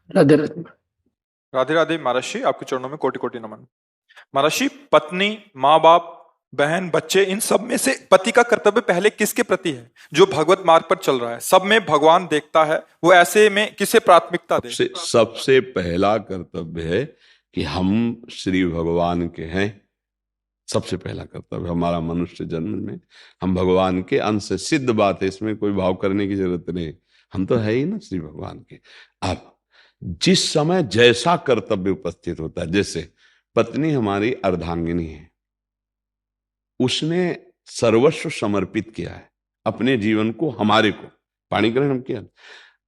राधे राधे। राधे राधे महर्षि, आपके चरणों में कोटि कोटि नमन। महर्षि, पत्नी, माँ बाप, बहन, बच्चे, इन सब में से पति का कर्तव्य पहले किसके प्रति है? जो भगवत मार्ग पर चल रहा है, सब में भगवान देखता है, वो ऐसे में किसे प्राथमिकता दे? सबसे सबसे पहला कर्तव्य है कि हम श्री भगवान के हैं। सबसे पहला कर्तव्य हमारा मनुष्य जन्म में हम भगवान के अंश से, सिद्ध बात है, इसमें कोई भाव करने की जरूरत नहीं। हम तो है ही ना श्री भगवान के। अब जिस समय जैसा कर्तव्य उपस्थित होता है, जैसे पत्नी हमारी अर्धांगिनी है, उसने सर्वस्व समर्पित किया है अपने जीवन को हमारे को, पाणी ग्रहण हम किया।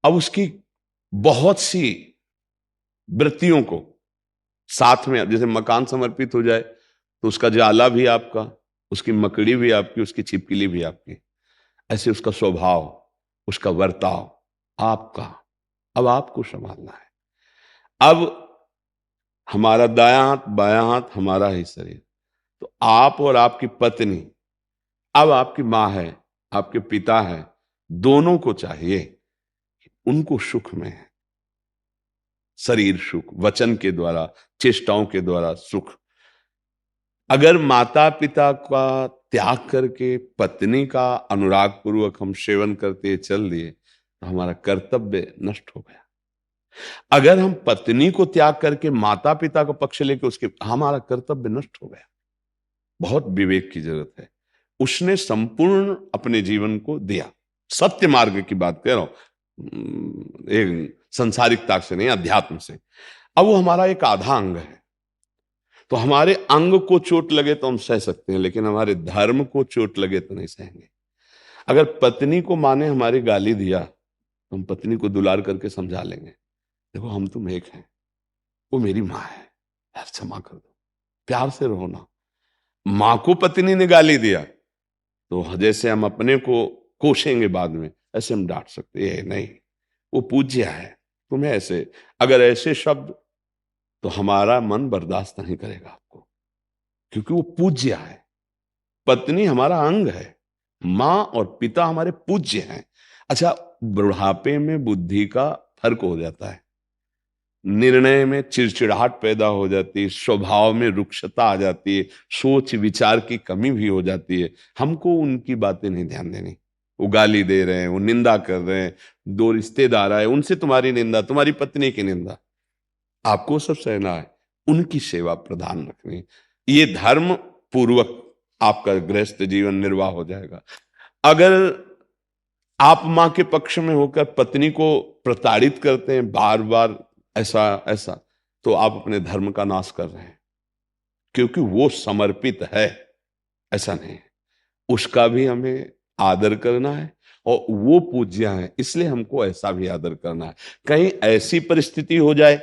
अब उसकी बहुत सी वृत्तियों को साथ में, जैसे मकान समर्पित हो जाए तो उसका जाला भी आपका, उसकी मकड़ी भी आपकी, उसकी छिपकली भी आपकी, ऐसे उसका स्वभाव, उसका वर्ताव आपका। अब आपको संभालना है। अब हमारा दायां हाथ बायां हाथ हमारा ही शरीर, तो आप और आपकी पत्नी, अब आपकी मां है, आपके पिता है, दोनों को चाहिए कि उनको सुख में है, शरीर सुख, वचन के द्वारा, चेष्टाओं के द्वारा सुख। अगर माता पिता का त्याग करके पत्नी का अनुराग पूर्वक हम सेवन करते चल दिए तो हमारा कर्तव्य नष्ट हो गया। अगर हम पत्नी को त्याग करके माता पिता का पक्ष लेके उसके, हमारा कर्तव्य नष्ट हो गया। बहुत विवेक की जरूरत है। उसने संपूर्ण अपने जीवन को दिया, सत्य मार्ग की बात कह रहा हूं, एक संसारिकता से नहीं, अध्यात्म से। अब वो हमारा एक आधा अंग है, तो हमारे अंग को चोट लगे तो हम सह सकते हैं, लेकिन हमारे धर्म को चोट लगे तो नहीं सहेंगे। अगर पत्नी को माँ ने हमारी गाली दिया तो हम पत्नी को दुलार करके समझा लेंगे, देखो हम तुम एक हैं, वो मेरी माँ है, यार क्षमा कर दो, प्यार से रहो ना। माँ को पत्नी ने गाली दिया तो जैसे हम अपने को कोसेंगे बाद में, ऐसे हम डांट सकते हैं नहीं, वो पूज्य है, तुम्हें ऐसे, अगर ऐसे शब्द, तो हमारा मन बर्दाश्त नहीं करेगा आपको, क्योंकि वो पूज्य है। पत्नी हमारा अंग है, माँ और पिता हमारे पूज्य हैं। अच्छा, बुढ़ापे में बुद्धि का फर्क हो जाता है, निर्णय में चिड़चिड़ाहट पैदा हो जाती है, स्वभाव में रुक्षता आ जाती है, सोच विचार की कमी भी हो जाती है। हमको उनकी बातें नहीं ध्यान देनी। वो गाली दे रहे हैं, वो निंदा कर रहे हैं, दो रिश्तेदार आए, उनसे तुम्हारी निंदा, तुम्हारी पत्नी की निंदा, आपको सब सहना है, उनकी सेवा प्रधान रखनी। ये धर्म पूर्वक आपका गृहस्थ जीवन निर्वाह हो जाएगा। अगर आप मां के पक्ष में होकर पत्नी को प्रताड़ित करते हैं बार बार, ऐसा ऐसा, तो आप अपने धर्म का नाश कर रहे हैं, क्योंकि वो समर्पित है, ऐसा नहीं है। उसका भी हमें आदर करना है, और वो पूज्य है, इसलिए हमको ऐसा भी आदर करना है। कहीं ऐसी परिस्थिति हो जाए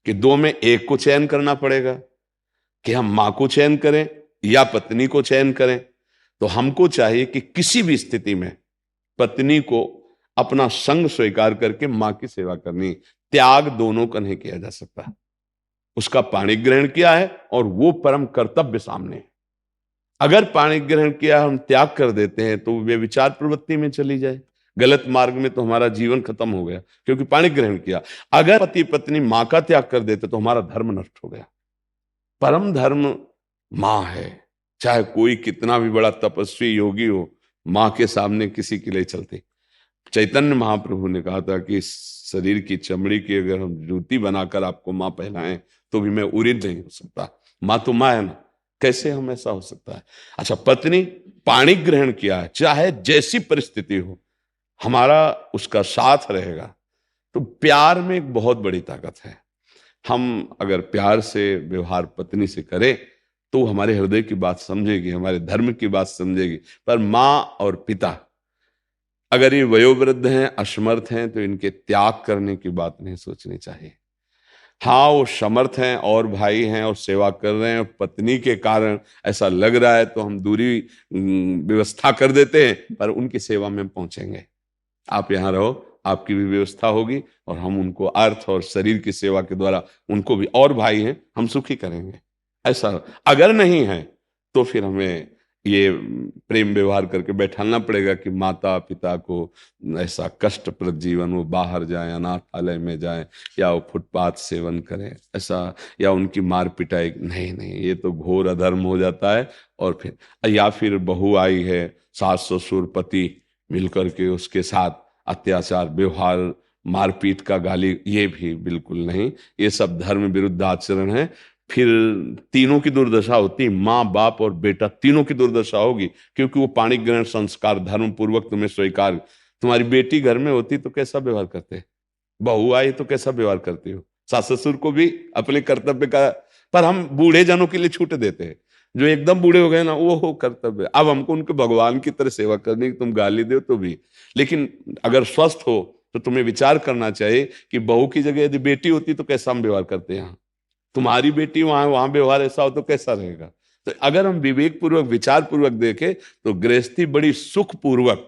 कि दो में एक को चयन करना पड़ेगा, कि हम मां को चयन करें या पत्नी को चयन करें, तो हमको चाहिए कि किसी भी स्थिति में पत्नी को अपना संग स्वीकार करके मां की सेवा करनी। त्याग दोनों का नहीं किया जा सकता। उसका पाणी ग्रहण किया है और वो परम कर्तव्य सामने है। अगर पाणी ग्रहण किया हम त्याग कर देते हैं तो वे विचार प्रवृत्ति में चली जाए, गलत मार्ग में, तो हमारा जीवन खत्म हो गया, क्योंकि पाणी ग्रहण किया। अगर पति पत्नी मां का त्याग कर देते तो हमारा धर्म नष्ट हो गया। परम धर्म मां है, चाहे कोई कितना भी बड़ा तपस्वी योगी हो, मां के सामने किसी के लिए चलते। चैतन्य महाप्रभु ने कहा था कि इस शरीर की चमड़ी की अगर हम जूती बनाकर आपको मां पहनाएं तो भी मैं उरिद नहीं हो सकता। मां तो मां है ना, कैसे हम ऐसा हो सकता है। अच्छा, पत्नी पाणी ग्रहण किया है, चाहे जैसी परिस्थिति हो हमारा उसका साथ रहेगा, तो प्यार में एक बहुत बड़ी ताकत है। हम अगर प्यार से व्यवहार पत्नी से करें तो वो हमारे हृदय की बात समझेगी, हमारे धर्म की बात समझेगी। पर मां और पिता अगर ये वयोवृद्ध हैं, असमर्थ हैं, तो इनके त्याग करने की बात नहीं सोचनी चाहिए। हाँ, वो समर्थ हैं और भाई हैं और सेवा कर रहे हैं, पत्नी के कारण ऐसा लग रहा है तो हम दूरी व्यवस्था कर देते हैं, पर उनकी सेवा में पहुंचेंगे। आप यहाँ रहो, आपकी भी व्यवस्था होगी, और हम उनको अर्थ और शरीर की सेवा के द्वारा उनको भी, और भाई हैं, हम सुखी करेंगे। ऐसा अगर नहीं है तो फिर हमें ये प्रेम व्यवहार करके बैठाना पड़ेगा कि माता पिता को ऐसा कष्टप्रद जीवन, वो बाहर जाएं, अनाथालय में जाएं, या वो फुटपाथ सेवन करें ऐसा, या उनकी मार पिटाई, नहीं नहीं, ये तो घोर अधर्म हो जाता है। और फिर या फिर बहू आई है, सास ससुर पति मिलकर के उसके साथ अत्याचार व्यवहार, मारपीट का गाली, ये भी बिल्कुल नहीं, ये सब धर्म विरुद्ध आचरण है। फिर तीनों की दुर्दशा होती है, माँ बाप और बेटा तीनों की दुर्दशा होगी, क्योंकि वो पाणी ग्रहण संस्कार धर्म पूर्वक तुम्हें स्वीकार। तुम्हारी बेटी घर में होती तो कैसा व्यवहार करते, बहू आई तो कैसा व्यवहार करती हो, सास ससुर को भी अपने कर्तव्य का, पर हम बूढ़े जनों के लिए छूट देते हैं। जो एकदम बूढ़े हो गए ना, वो हो कर्तव्य, अब हमको उनके भगवान की तरह सेवा करनी है, तुम गाली दो तो भी। लेकिन अगर स्वस्थ हो तो तुम्हें विचार करना चाहिए कि बहू की जगह यदि बेटी होती तो कैसा हम व्यवहार करते हैं, तुम्हारी बेटी वहां, वहां व्यवहार ऐसा हो तो कैसा रहेगा। तो अगर हम विवेक पूर्वक विचार पूर्वक देखें तो गृहस्थी बड़ी सुख पूर्वक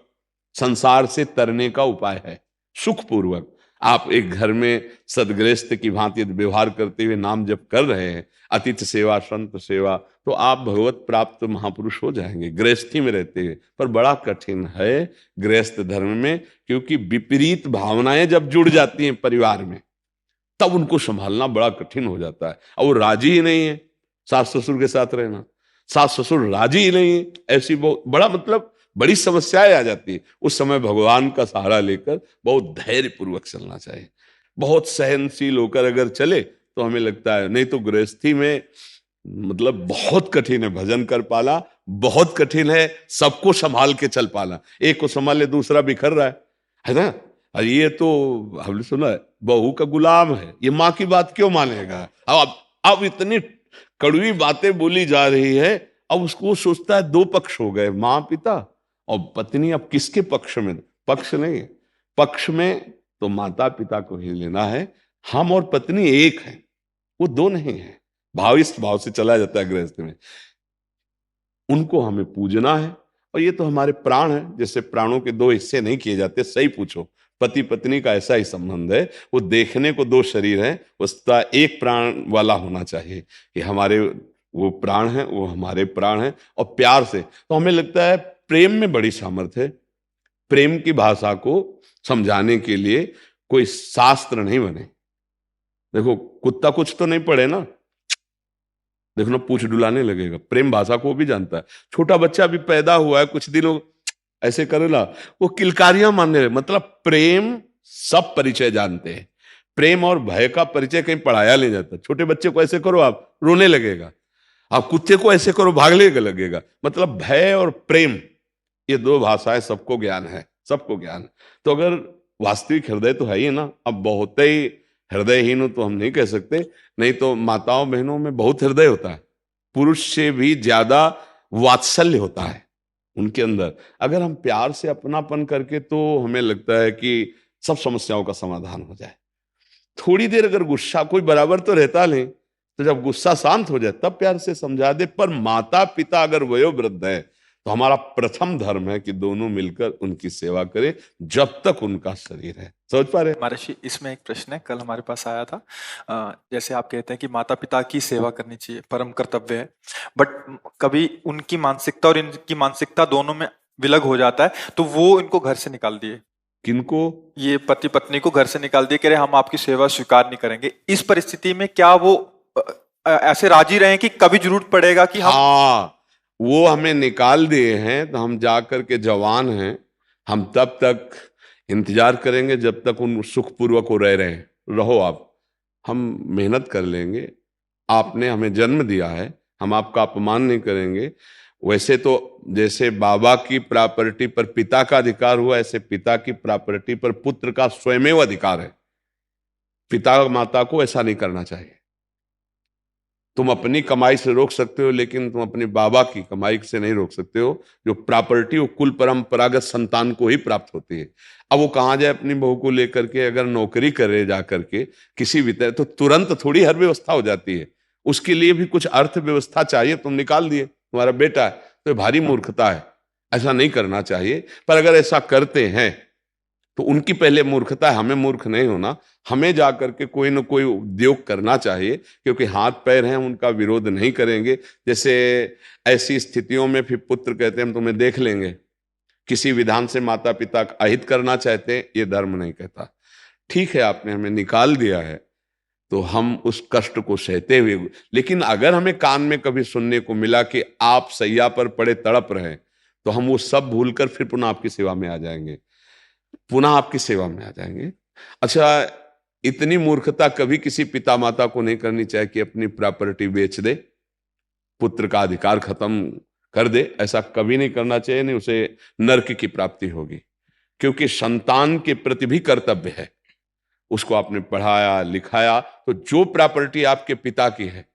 संसार से तरने का उपाय है। सुख पूर्वक आप एक घर में सदगृहस्थ की भांति व्यवहार करते हुए नाम जप कर रहे हैं, अतिथि सेवा संत सेवा, तो आप भगवत प्राप्त महापुरुष हो जाएंगे गृहस्थी में रहते हुए। पर बड़ा कठिन है गृहस्थ धर्म में, क्योंकि विपरीत भावनाएं जब जुड़ जाती हैं परिवार में, तब उनको संभालना बड़ा कठिन हो जाता है। और वो राजी ही नहीं है सास ससुर के साथ रहना, सास ससुर राजी ही नहीं है, ऐसी बहुत बड़ा मतलब बड़ी समस्याएं आ जाती है। उस समय भगवान का सहारा लेकर बहुत धैर्य पूर्वक चलना चाहिए, बहुत सहनशील होकर अगर चले तो हमें लगता है, नहीं तो गृहस्थी में मतलब बहुत कठिन है भजन कर पाना, बहुत कठिन है सबको संभाल के चल पाना। एक को संभाले दूसरा बिखर रहा है ना। और ये तो हमने सुना है बहू का गुलाम है, ये माँ की बात क्यों मानेगा। अब इतनी कड़वी बातें बोली जा रही है, अब उसको सोचता है दो पक्ष हो गए, माँ पिता और पत्नी, अब किसके पक्ष में, पक्ष नहीं है, पक्ष में तो माता पिता को ही लेना है। हम और पत्नी एक है, वो दो नहीं है। भाव इस भाव से चला जाता है गृहस्थ में, उनको हमें पूजना है। और ये तो हमारे प्राण है, जैसे प्राणों के दो हिस्से नहीं किए जाते, सही पूछो, पति पत्नी का ऐसा ही संबंध है। वो देखने को दो शरीर है, उसका एक प्राण वाला होना चाहिए कि हमारे वो प्राण है, वो हमारे प्राण है। और प्यार से तो हमें लगता है प्रेम में बड़ी सामर्थ्य है। प्रेम की भाषा को समझाने के लिए कोई शास्त्र नहीं बने। देखो कुत्ता कुछ तो नहीं पढ़े ना, देखो ना पूछ डुलाने लगेगा, प्रेम भाषा को भी जानता है। छोटा बच्चा भी पैदा हुआ है, कुछ दिनों ऐसे करे ना, वो किलकारियां मानने लगे। मतलब प्रेम सब परिचय जानते हैं, प्रेम और भय का परिचय कहीं पढ़ाया नहीं जाता। छोटे बच्चे को ऐसे करो आप रोने लगेगा, आप कुत्ते को ऐसे करो भागने लगेगा। मतलब भय और प्रेम, ये दो भाषाएं सबको ज्ञान है, सबको ज्ञान। तो अगर वास्तविक हृदय तो है ही ना, अब बहुत ही हृदयहीन हो तो हम नहीं कह सकते, नहीं तो माताओं बहनों में बहुत हृदय होता है, पुरुष से भी ज्यादा वात्सल्य होता है उनके अंदर। अगर हम प्यार से अपनापन करके, तो हमें लगता है कि सब समस्याओं का समाधान हो जाए। थोड़ी देर अगर गुस्सा, कोई बराबर तो रहता नहीं, तो जब गुस्सा शांत हो जाए तब प्यार से समझा दे। पर माता पिता अगर वयोवृद्ध है तो हमारा प्रथम धर्म है कि दोनों मिलकर उनकी सेवा करें जब तक उनका शरीर है। समझ पा रहे? महर्षि, इसमें एक प्रश्न है, कल हमारे पास आया था। जैसे आप कहते हैं कि माता पिता की सेवा करनी चाहिए, परम कर्तव्य है, बट कभी उनकी मानसिकता और इनकी मानसिकता दोनों में विलग हो जाता है, तो वो इनको घर से निकाल दिए। किनको? ये पति पत्नी को घर से निकाल दिए, कह रहे हम आपकी सेवा स्वीकार नहीं करेंगे। इस परिस्थिति में क्या वो ऐसे राजी रहे कि कभी जरूरत पड़ेगा कि हम, हाँ, वो हमें निकाल दिए हैं तो हम जाकर के जवान हैं, हम तब तक इंतजार करेंगे जब तक उन सुखपूर्वक हो रहे रहो आप, हम मेहनत कर लेंगे, आपने हमें जन्म दिया है, हम आपका अपमान नहीं करेंगे। वैसे तो जैसे बाबा की प्रॉपर्टी पर पिता का अधिकार हुआ, ऐसे पिता की प्रॉपर्टी पर पुत्र का स्वयमेव अधिकार है। पिता माता को ऐसा नहीं करना चाहिए। तुम अपनी कमाई से रोक सकते हो, लेकिन तुम अपने बाबा की कमाई से नहीं रोक सकते हो। जो प्रॉपर्टी वो कुल परंपरागत संतान को ही प्राप्त होती है। अब वो कहाँ जाए अपनी बहू को लेकर के, अगर नौकरी करे जा करके किसी भी तरह, तो तुरंत थोड़ी हर व्यवस्था हो जाती है, उसके लिए भी कुछ अर्थव्यवस्था चाहिए। तुम निकाल दिए, तुम्हारा बेटा है, तो भारी मूर्खता है, ऐसा नहीं करना चाहिए। पर अगर ऐसा करते हैं तो उनकी पहले मूर्खता है, हमें मूर्ख नहीं होना। हमें जाकर के कोई ना कोई उद्योग करना चाहिए, क्योंकि हाथ पैर हैं, उनका विरोध नहीं करेंगे। जैसे ऐसी स्थितियों में फिर पुत्र कहते हैं हम तुम्हें देख लेंगे, किसी विधान से माता पिता का अहित करना चाहते हैं, ये धर्म नहीं कहता। ठीक है, आपने हमें निकाल दिया है तो हम उस कष्ट को सहते हुए, लेकिन अगर हमें कान में कभी सुनने को मिला कि आप सैया पर पड़े तड़प रहे, तो हम वो सब भूलकर फिर पुनः आपकी सेवा में आ जाएंगे, पुनः आपकी सेवा में आ जाएंगे। अच्छा, इतनी मूर्खता कभी किसी पिता माता को नहीं करनी चाहिए कि अपनी प्रॉपर्टी बेच दे, पुत्र का अधिकार खत्म कर दे। ऐसा कभी नहीं करना चाहिए, नहीं उसे नरक की प्राप्ति होगी। क्योंकि संतान के प्रति भी कर्तव्य है, उसको आपने पढ़ाया लिखाया, तो जो प्रॉपर्टी आपके पिता की है,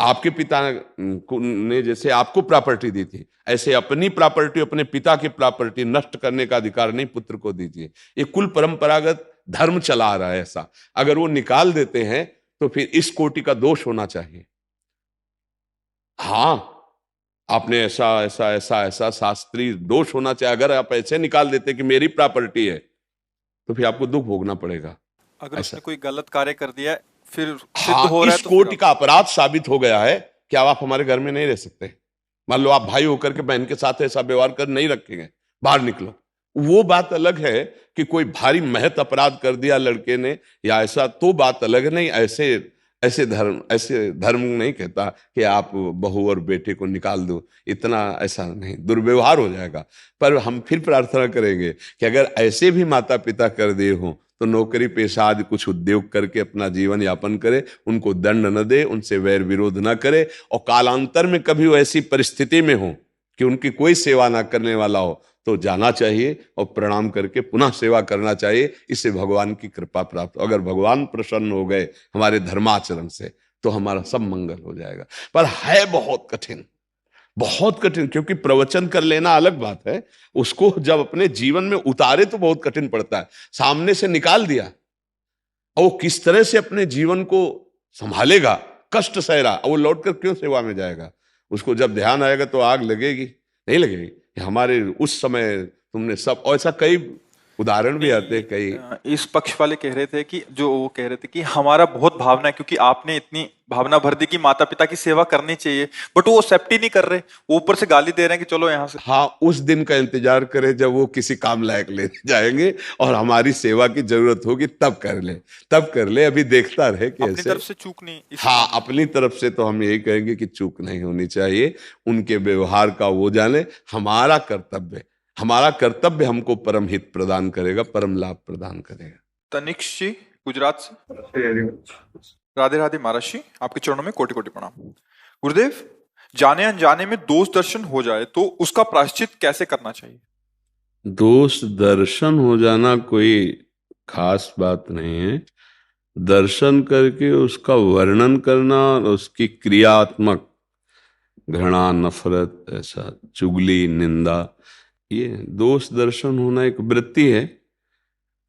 आपके पिता ने जैसे आपको प्रॉपर्टी दी थी, ऐसे अपनी प्रॉपर्टी, अपने पिता की प्रॉपर्टी नष्ट करने का अधिकार नहीं पुत्र को दीजिए। ये कुल परंपरागत धर्म चला आ रहा है ऐसा। अगर वो निकाल देते हैं तो फिर इस कोटि का दोष होना चाहिए। हाँ, आपने ऐसा ऐसा ऐसा ऐसा शास्त्रीय दोष होना चाहिए। अगर आप ऐसे निकाल देते कि मेरी प्रॉपर्टी है, तो फिर आपको दुख भोगना पड़ेगा। अगर ऐसा, उसने कोई गलत कार्य कर दिया है, फिर सिद्ध हाँ, हो रहा है, इस तो कोटि का अपराध साबित हो गया है कि अब आप हमारे घर में नहीं रह सकते। मान लो आप भाई होकर के बहन के साथ ऐसा व्यवहार कर नहीं रखेंगे, बाहर निकलो। वो बात अलग है कि कोई भारी महत अपराध कर दिया लड़के ने या ऐसा, तो बात अलग नहीं। ऐसे ऐसे धर्म नहीं कहता कि आप बहू और बेटे को निकाल दो, इतना ऐसा नहीं, दुर्व्यवहार हो जाएगा। पर हम फिर प्रार्थना करेंगे कि अगर ऐसे भी माता पिता कर दिए हों, तो नौकरी पेशा आदि कुछ उद्योग करके अपना जीवन यापन करे, उनको दंड न दे, उनसे वैर विरोध न करे। और कालांतर में कभी वो ऐसी परिस्थिति में हो कि उनकी कोई सेवा ना करने वाला हो, तो जाना चाहिए और प्रणाम करके पुनः सेवा करना चाहिए। इससे भगवान की कृपा प्राप्त। अगर भगवान प्रसन्न हो गए हमारे धर्माचरण से, तो हमारा सब मंगल हो जाएगा। पर है बहुत कठिन, बहुत कठिन, क्योंकि प्रवचन कर लेना अलग बात है, उसको जब अपने जीवन में उतारे तो बहुत कठिन पड़ता है। सामने से निकाल दिया, और वो किस तरह से अपने जीवन को संभालेगा, कष्ट सह रहा, वो लौटकर क्यों सेवा में जाएगा? उसको जब ध्यान आएगा तो आग लगेगी, नहीं लगेगी? हमारे उस समय तुमने सब, और ऐसा कई उदाहरण भी आते हैं कई। इस पक्ष वाले कह रहे थे कि जो वो कह रहे थे कि हमारा बहुत भावना है, क्योंकि आपने इतनी भावना भर दी कि माता पिता की सेवा करनी चाहिए, बट वो एक्सेप्ट ही नहीं कर रहे, वो ऊपर से गाली दे रहे हैं कि चलो यहाँ से। हाँ, उस दिन का इंतजार करें जब वो किसी काम लायक ले जाएंगे और हमारी सेवा की जरूरत होगी, तब कर ले, तब कर ले। अभी देखता रहे कि अपनी ऐसे। तरफ से चूक नहीं हाँ, अपनी तरफ से तो हम यही कहेंगे कि चूक नहीं होनी चाहिए। उनके व्यवहार का वो जाने। हमारा कर्तव्य हमको परम हित प्रदान करेगा, परम लाभ प्रदान करेगा। तनिक्ष जी गुजरात से। राधे राधे महाराज जी, आपके चरणों में कोटि कोटि प्रणाम। गुरुदेव, जाने अनजाने में दोष दर्शन हो जाए तो उसका प्रायश्चित कैसे करना चाहिए? दोष दर्शन हो जाना कोई खास बात नहीं है। दर्शन करके उसका वर्णन करना और उसकी क्रियात्मक घृणा, नफरत, ऐसा चुगली, निंदा, ये दोष दर्शन होना एक वृत्ति है।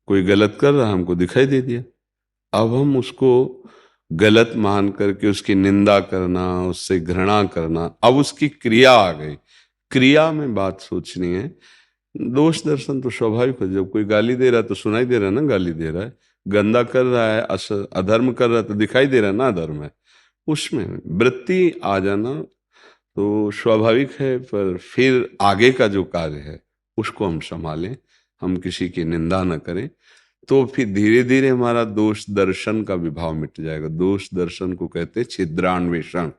कोई गलत कर रहा, हमको दिखाई दे दिया, अब हम उसको गलत मान करके उसकी निंदा करना, उससे घृणा करना, अब उसकी क्रिया आ गई। क्रिया में बात सोचनी है। दोष दर्शन तो स्वाभाविक है। जब कोई गाली दे रहा है तो सुनाई दे रहा है ना गाली दे रहा है, गंदा कर रहा है, अधर्म कर रहा है तो दिखाई दे रहा है ना अधर्म है। उसमें वृत्ति आ जाना तो स्वाभाविक है। पर फिर आगे का जो कार्य है उसको हम संभालें, हम किसी की निंदा न करें, तो फिर धीरे धीरे हमारा दोष दर्शन का विभाव मिट जाएगा। दोष दर्शन को कहते हैं छिद्रान्वेषण,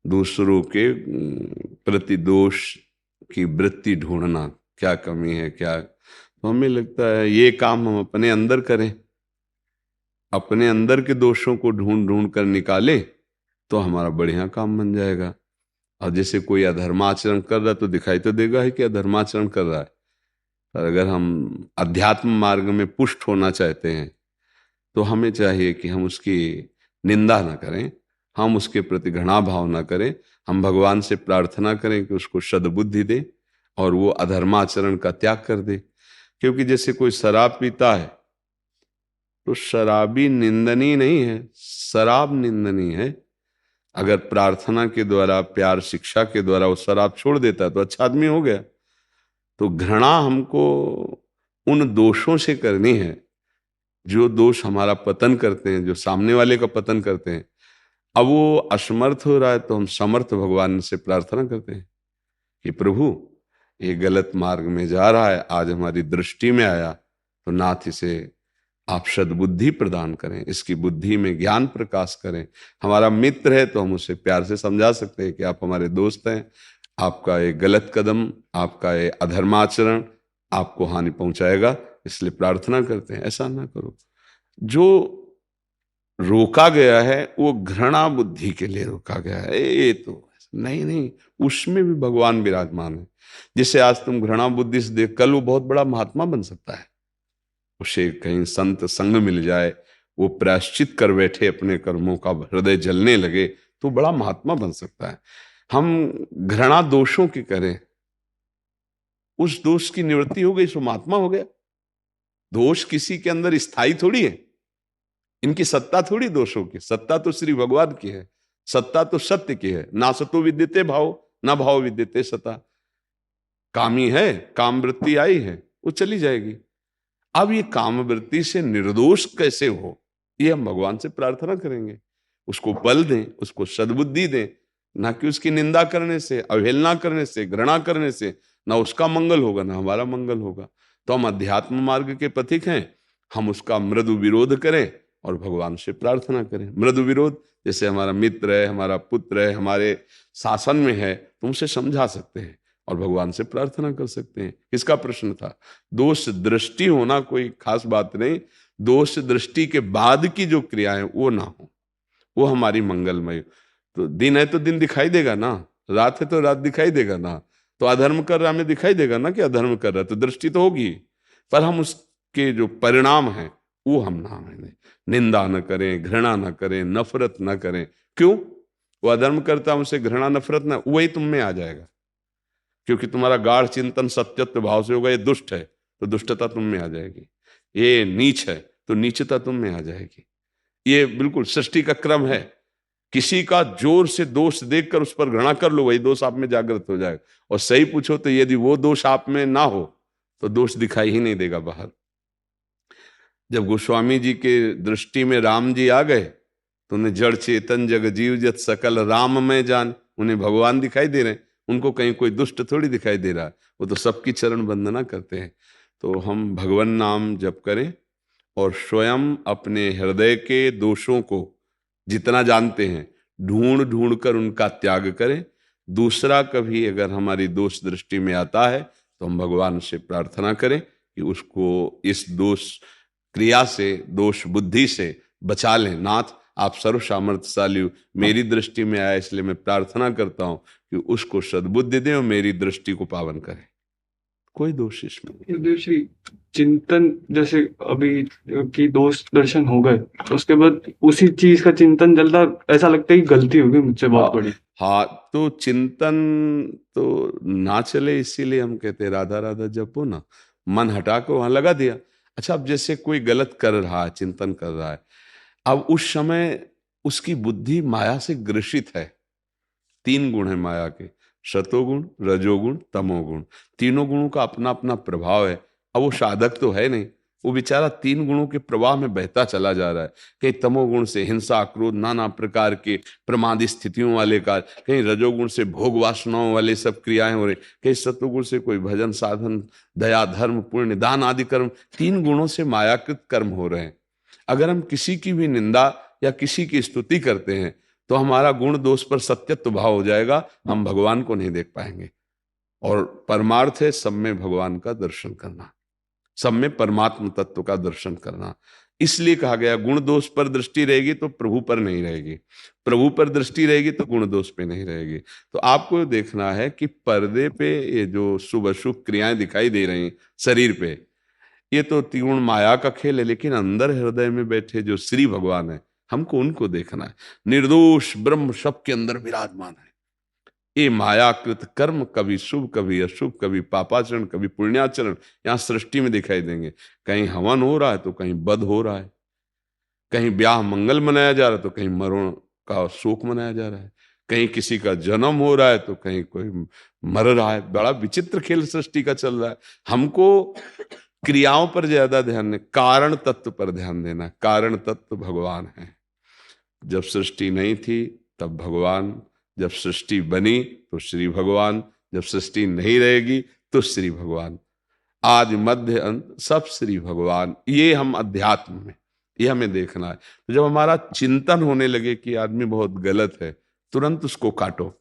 दूसरों के प्रति दोष की वृत्ति ढूंढना, क्या कमी है क्या। तो हमें लगता है ये काम हम अपने अंदर करें, अपने अंदर के दोषों को ढूंढ ढूंढ कर निकालें, तो हमारा बढ़िया काम बन जाएगा। और जैसे कोई अधर्माचरण कर रहा है तो दिखाई तो देगा ही कि अधर्माचरण कर रहा है। पर अगर हम अध्यात्म मार्ग में पुष्ट होना चाहते हैं तो हमें चाहिए कि हम उसकी निंदा ना करें, हम उसके प्रति घृणा भाव ना करें। हम भगवान से प्रार्थना करें कि उसको सद्बुद्धि दे और वो अधर्माचरण का त्याग कर दे। क्योंकि जैसे कोई शराब पीता है तो शराबी निंदनीय नहीं है, शराब निंदनीय है। अगर प्रार्थना के द्वारा, प्यार शिक्षा के द्वारा वो शराब छोड़ देता है तो अच्छा आदमी हो गया। तो घृणा हमको उन दोषों से करनी है जो दोष हमारा पतन करते हैं, जो सामने वाले का पतन करते हैं। अब वो असमर्थ हो रहा है तो हम समर्थ भगवान से प्रार्थना करते हैं कि प्रभु ये गलत मार्ग में जा रहा है, आज हमारी दृष्टि में आया, तो नाथ इसे आप सद्बुद्धि प्रदान करें, इसकी बुद्धि में ज्ञान प्रकाश करें। हमारा मित्र है तो हम उसे प्यार से समझा सकते हैं कि आप हमारे दोस्त हैं, आपका ये गलत कदम, आपका ये अधर्माचरण आपको हानि पहुंचाएगा, इसलिए प्रार्थना करते हैं ऐसा ना करो। जो रोका गया है वो घृणा बुद्धि के लिए रोका गया है, ये तो नहीं नहीं, उसमें भी भगवान विराजमान है। जिसे आज तुम घृणा बुद्धि से देख, कल वो बहुत बड़ा महात्मा बन सकता है। उसे कहीं संत संग मिल जाए, वो प्रायश्चित कर बैठे अपने कर्मों का, हृदय जलने लगे, तो बड़ा महात्मा बन सकता है। हम घृणा दोषों की करें, उस दोष की निवृत्ति हो गई, सो महात्मा हो गया। दोष किसी के अंदर स्थायी थोड़ी है, इनकी सत्ता थोड़ी दोषों की, सत्ता तो श्री भगवान की है, सत्ता तो सत्य की है। ना सतो विद्यते भाव, ना भाव विद्यते सता। कामी है, काम वृत्ति आई है, वो चली जाएगी। अब ये काम वृत्ति से निर्दोष कैसे हो, ये हम भगवान से प्रार्थना करेंगे। उसको बल दें, उसको सद्बुद्धि दें, ना कि उसकी निंदा करने से, अवहेलना करने से, घृणा करने से ना उसका मंगल होगा ना हमारा मंगल होगा। तो हम अध्यात्म मार्ग के पथिक हैं, हम उसका मृदु विरोध करें और भगवान से प्रार्थना करें। मृदु विरोध, जैसे हमारा मित्र है, हमारा पुत्र है, हमारे शासन में है, तो उसे समझा सकते हैं और भगवान से प्रार्थना कर सकते हैं। किसका प्रश्न था? दोष दृष्टि होना कोई खास बात नहीं, दोष दृष्टि के बाद की जो क्रियाएं वो ना हो, वो हमारी मंगलमय। तो दिन है तो दिन दिखाई देगा ना, रात है तो रात दिखाई देगा ना। तो अधर्म कर रहा हमें दिखाई देगा ना कि अधर्म कर रहा है, तो दृष्टि तो होगी, पर हम उसके जो परिणाम हैं वो हम ना माने, निंदा न करें, घृणा न करें, नफरत न करें। क्यों? वो अधर्म करता है, उसे घृणा नफरत न, वही तुम में आ जाएगा, क्योंकि तुम्हारा गाढ़ चिंतन सत्यत्व भाव से होगा। ये दुष्ट है तो दुष्टता तुम में आ जाएगी, ये नीच है तो नीचता तुम में आ जाएगी। ये बिल्कुल सृष्टि का क्रम है। किसी का जोर से दोष देखकर उस पर घृणा कर लो, वही दोष आप में जागृत हो जाएगा। और सही पूछो तो यदि वो दोष आप में ना हो तो दोष दिखाई ही नहीं देगा बाहर। जब गोस्वामी जी के दृष्टि में राम जी आ गए तो उन्हें जड़ चेतन जग जीव जत सकल राम में जान, उन्हें भगवान दिखाई दे रहे हैं, उनको कहीं कोई दुष्ट थोड़ी दिखाई दे रहा है, वो तो सबकी चरण वंदना करते हैं। तो हम भगवान नाम जप करें और स्वयं अपने हृदय के दोषों को जितना जानते हैं ढूंढ ढूंढ कर उनका त्याग करें। दूसरा कभी अगर हमारी दोष दृष्टि में आता है तो हम भगवान से प्रार्थना करें कि उसको इस दोष क्रिया से, दोष बुद्धि से बचा लें। नाथ आप सर्व सामर्थ्यशाली हो, मेरी दृष्टि में आया इसलिए मैं प्रार्थना करता हूं कि उसको सद्बुद्धि दें और मेरी दृष्टि को पावन करें। कोई दोष इसमें नहीं। देवश्री, चिंतन जैसे अभी की दोष दर्शन हो गए, उसके बाद उसी चीज का चिंतन चलता, ऐसा लगता है कि गलती हो गई मुझसे बहुत बड़ी। हाँ, तो चिंतन तो ना चले, इसीलिए हम कहते हैं राधा राधा जपो ना, मन हटा के वहां लगा दिया। अच्छा, अब जैसे कोई गलत कर रहा है, चिंतन कर रहा है, अब उस समय उसकी बुद्धि माया से ग्रसित है। 3 गुण है माया के, सतोगुण, रजोगुण, तमोगुण। तीनों गुणों का अपना अपना प्रभाव है। अब वो साधक तो है नहीं, वो बेचारा 3 गुणों के प्रवाह में बहता चला जा रहा है। कहीं तमोगुण से हिंसा, क्रोध, नाना प्रकार के प्रमादी स्थितियों वाले कार्य, कहीं रजोगुण से भोग वासनाओं वाले सब क्रियाएं हो रही, कहीं सतोगुण से कोई भजन साधन, दया, धर्म, पुण्य, दान आदि कर्म, 3 गुणों से मायाकृत कर्म हो रहे हैं। अगर हम किसी की भी निंदा या किसी की स्तुति करते हैं तो हमारा गुण दोष पर सत्यत्व भाव हो जाएगा, हम भगवान को नहीं देख पाएंगे। और परमार्थ है सब में भगवान का दर्शन करना, सब में परमात्म तत्व का दर्शन करना। इसलिए कहा गया गुण दोष पर दृष्टि रहेगी तो प्रभु पर नहीं रहेगी, प्रभु पर दृष्टि रहेगी तो गुण दोष पे नहीं रहेगी। तो आपको देखना है कि पर्दे पे ये जो शुभ अशुभ क्रियाएं दिखाई दे रही शरीर पे, ये तो त्रिगुण माया का खेल है, लेकिन अंदर हृदय में बैठे जो श्री भगवान है, हमको उनको देखना है। निर्दोष ब्रह्म सबके अंदर विराजमान है। ये मायाकृत कर्म कभी शुभ कभी अशुभ, कभी पापाचरण कभी पुण्याचरण यहाँ सृष्टि में दिखाई देंगे। कहीं हवन हो रहा है तो कहीं वध हो रहा है, कहीं ब्याह मंगल मनाया जा रहा है तो कहीं मरण का शोक मनाया जा रहा है, कहीं किसी का जन्म हो रहा है तो कहीं कोई मर रहा है। बड़ा विचित्र खेल सृष्टि का चल रहा है। हमको क्रियाओं पर ज्यादा ध्यान नहीं, कारण तत्व पर ध्यान देना। कारण तत्व भगवान है। जब सृष्टि नहीं थी तब भगवान, जब सृष्टि बनी तो श्री भगवान, जब सृष्टि नहीं रहेगी तो श्री भगवान, आदि मध्य अंत सब श्री भगवान। ये हम अध्यात्म में, ये हमें देखना है। तो जब हमारा चिंतन होने लगे कि आदमी बहुत गलत है, तुरंत उसको काटो।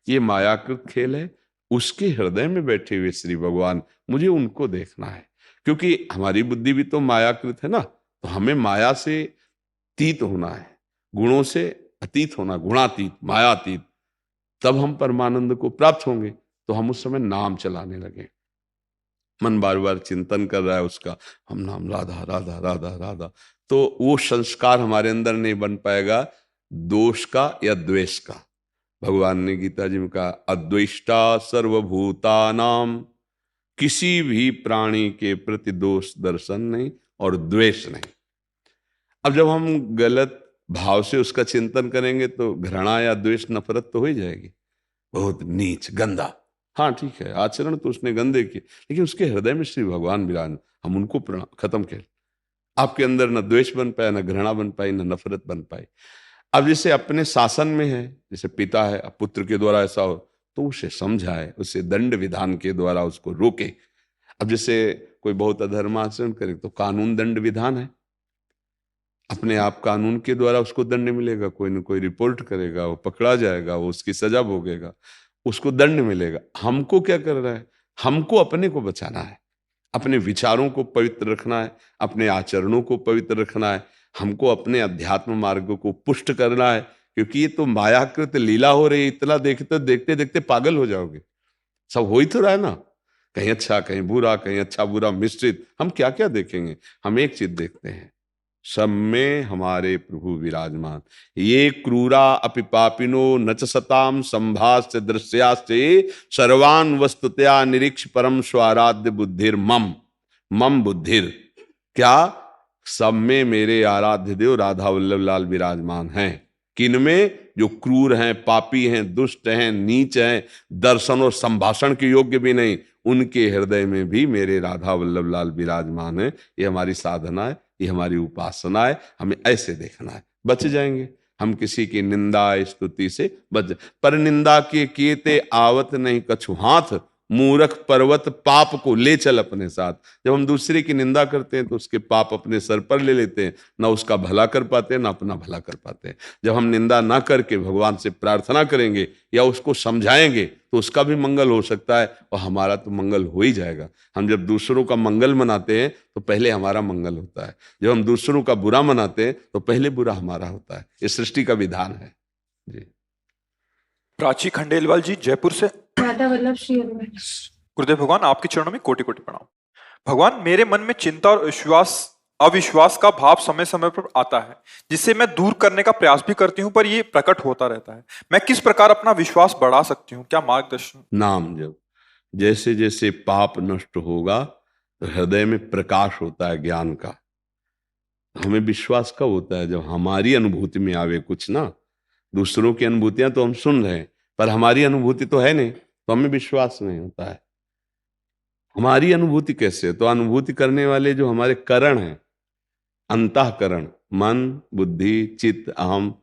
ये मायाकृत खेल है, उसके हृदय में बैठे हुए श्री भगवान, मुझे उनको देखना है। क्योंकि हमारी बुद्धि भी तो मायाकृत है ना, तो हमें माया से तीत होना है, गुणों से अतीत होना, गुणातीत, मायातीत। तब हम परमानंद को प्राप्त होंगे। तो हम उस समय नाम चलाने लगे। मन बार बार चिंतन कर रहा है उसका, हम नाम राधा राधा राधा राधा, तो वो संस्कार हमारे अंदर नहीं बन पाएगा दोष का या द्वेष का। भगवान ने गीता जी में कहा, अद्वेष्टा सर्वभूतानाम, किसी भी प्राणी के प्रति दोष दर्शन नहीं और द्वेष नहीं। अब जब हम गलत भाव से उसका चिंतन करेंगे तो घृणा या द्वेष, नफरत तो हो ही जाएगी। बहुत नीच, गंदा, हाँ ठीक है, आचरण तो उसने गंदे किए, लेकिन उसके हृदय में श्री भगवान विराज, हम उनको खत्म कर। आपके अंदर न द्वेष बन पाया, न घृणा बन पाई, न नफरत बन पाई। अब जैसे अपने शासन में है, जैसे पिता है, अब पुत्र के द्वारा ऐसा हो तो उसे समझाए, उसे दंड विधान के द्वारा उसको रोके। अब जैसे कोई बहुत अधर्म आचरण करे तो कानून दंड विधान है, अपने आप कानून के द्वारा उसको दंड मिलेगा। कोई न कोई रिपोर्ट करेगा, वो पकड़ा जाएगा, वो उसकी सजा भोगेगा, उसको दंड मिलेगा। हमको क्या कर रहा है? हमको अपने को बचाना है, अपने विचारों को पवित्र रखना है, अपने आचरणों को पवित्र रखना है, हमको अपने अध्यात्म मार्ग को पुष्ट करना है। क्योंकि ये तो मायाकृत लीला हो रही है, इतना देखते देखते देखते पागल हो जाओगे। सब हो ही तो रहा है ना, कहीं अच्छा कहीं बुरा, कहीं अच्छा बुरा मिश्रित। हम क्या क्या देखेंगे? हम एक चीज देखते हैं, सब में हमारे प्रभु विराजमान। ये क्रूरा अपि पापिनो न च सताम संभास्य दृश्यास्ते सर्वान वस्तुतया निरीक्ष परम स्वाराध्य बुद्धिर मम। मम बुद्धिर, क्या? सब में मेरे आराध्य देव राधा वल्लभ लाल विराजमान हैं। किनमें? जो क्रूर हैं, पापी हैं, दुष्ट हैं, नीच हैं, दर्शन और संभाषण के योग्य भी नहीं, उनके हृदय में भी मेरे राधा वल्लभ लाल विराजमान है। ये हमारी साधना है, ये हमारी उपासना है। हमें ऐसे देखना है, बच जाएंगे हम किसी की निंदा स्तुति से बच। पर निंदा के कीते आवत नहीं कछु हाथ, मूर्ख पर्वत पाप को ले चल अपने साथ। जब हम दूसरे की निंदा करते हैं तो उसके पाप अपने सर पर ले लेते हैं, ना उसका भला कर पाते हैं, ना अपना भला कर पाते हैं। जब हम निंदा ना करके भगवान से प्रार्थना करेंगे या उसको समझाएंगे तो उसका भी मंगल हो सकता है और हमारा तो मंगल हो ही जाएगा। हम जब दूसरों का मंगल मनाते हैं तो पहले हमारा मंगल होता है, जब हम दूसरों का बुरा मनाते हैं तो पहले बुरा हमारा होता है। ये सृष्टि का विधान है जी। प्राची खंडेलवाल जी जयपुर से। राधा वल्लभ श्री हरि। गुरुदेव भगवान, आपके चरणों में कोटि कोटि प्रणाम। भगवान, मेरे मन में चिंता और अविश्वास का भाव समय समय पर आता है, जिससे मैं दूर करने का प्रयास भी करती हूँ, पर ये प्रकट होता रहता है। मैं किस प्रकार अपना विश्वास बढ़ा सकती हूँ? क्या मार्गदर्शन? नाम जब जैसे जैसे पाप नष्ट होगा तो हृदय में प्रकाश होता है ज्ञान का। हमें विश्वास कब होता है? जब हमारी अनुभूति में आवे कुछ ना। दूसरों की अनुभूतियां तो हम सुन रहे हैं, पर हमारी अनुभूति तो है नहीं, तो हमें विश्वास नहीं होता है। हमारी अनुभूति कैसे? तो अनुभूति करने वाले जो हमारे करण हैं, अंतःकरण, मन, बुद्धि, चित्त, अहम,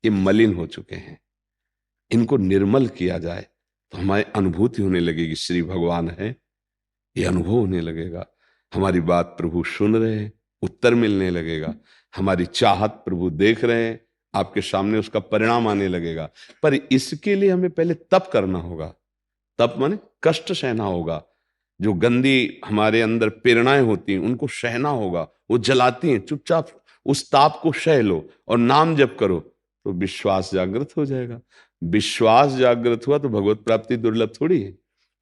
ये मलिन हो चुके हैं। इनको निर्मल किया जाए तो हमारी अनुभूति होने लगेगी श्री भगवान है, ये अनुभव होने लगेगा। हमारी बात प्रभु सुन रहे हैं, उत्तर मिलने लगेगा। हमारी चाहत प्रभु देख रहे हैं, आपके सामने उसका परिणाम आने लगेगा। पर इसके लिए हमें पहले तप करना होगा। तप माने कष्ट सहना होगा। जो गंदी हमारे अंदर प्रेरणाएं होती हैं उनको सहना होगा, वो जलाती हैं। चुपचाप उस ताप को सह लो और नाम जप करो तो विश्वास जागृत हो जाएगा। विश्वास जागृत हुआ तो भगवत प्राप्ति दुर्लभ थोड़ी है।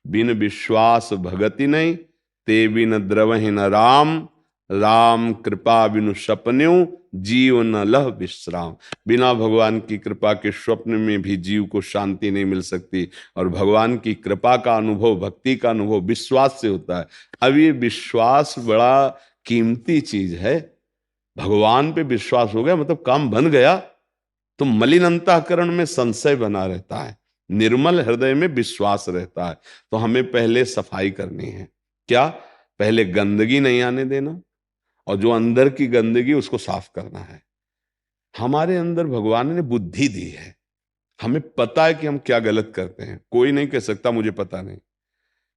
बिन विश्वास भगति नहीं, ते बिन द्रवहि न राम, राम कृपा बिनु सपन्यों, जीव न लह विश्राम। बिना भगवान की कृपा के स्वप्न में भी जीव को शांति नहीं मिल सकती। और भगवान की कृपा का अनुभव, भक्ति का अनुभव विश्वास से होता है। अब ये विश्वास बड़ा कीमती चीज है। भगवान पे विश्वास हो गया मतलब काम बन गया। तो मलिन अंतःकरण में संशय बना रहता है, निर्मल हृदय में विश्वास रहता है। तो हमें पहले सफाई करनी है। क्या? पहले गंदगी नहीं आने देना, और जो अंदर की गंदगी उसको साफ करना है। हमारे अंदर भगवान ने बुद्धि दी है, हमें पता है कि हम क्या गलत करते हैं। कोई नहीं कह सकता मुझे पता नहीं,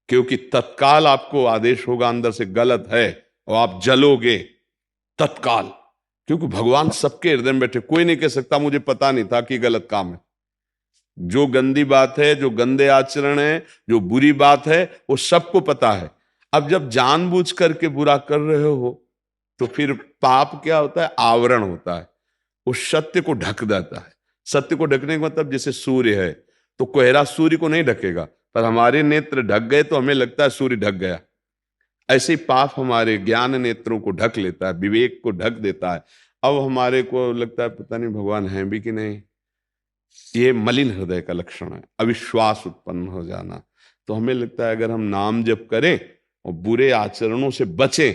क्योंकि तत्काल आपको आदेश होगा अंदर से गलत है और आप जलोगे तत्काल, क्योंकि भगवान सबके हृदय में बैठे। कोई नहीं कह सकता मुझे पता नहीं था कि गलत काम है। जो गंदी बात है, जो गंदे आचरण है, जो बुरी बात है, वो सबको पता है। अब जब जानबूझ करके बुरा कर रहे हो तो फिर पाप क्या होता है? आवरण होता है, वो सत्य को ढक देता है। सत्य को ढकने का मतलब जैसे सूर्य है, तो कोहरा सूर्य को नहीं ढकेगा, पर हमारे नेत्र ढक गए तो हमें लगता है सूर्य ढक गया। ऐसे ही पाप हमारे ज्ञान नेत्रों को ढक लेता है, विवेक को ढक देता है। अब हमारे को लगता है पता नहीं भगवान है भी कि नहीं। ये मलिन हृदय का लक्षण है, अविश्वास उत्पन्न हो जाना। तो हमें लगता है अगर हम नाम जप करें और बुरे आचरणों से बचें,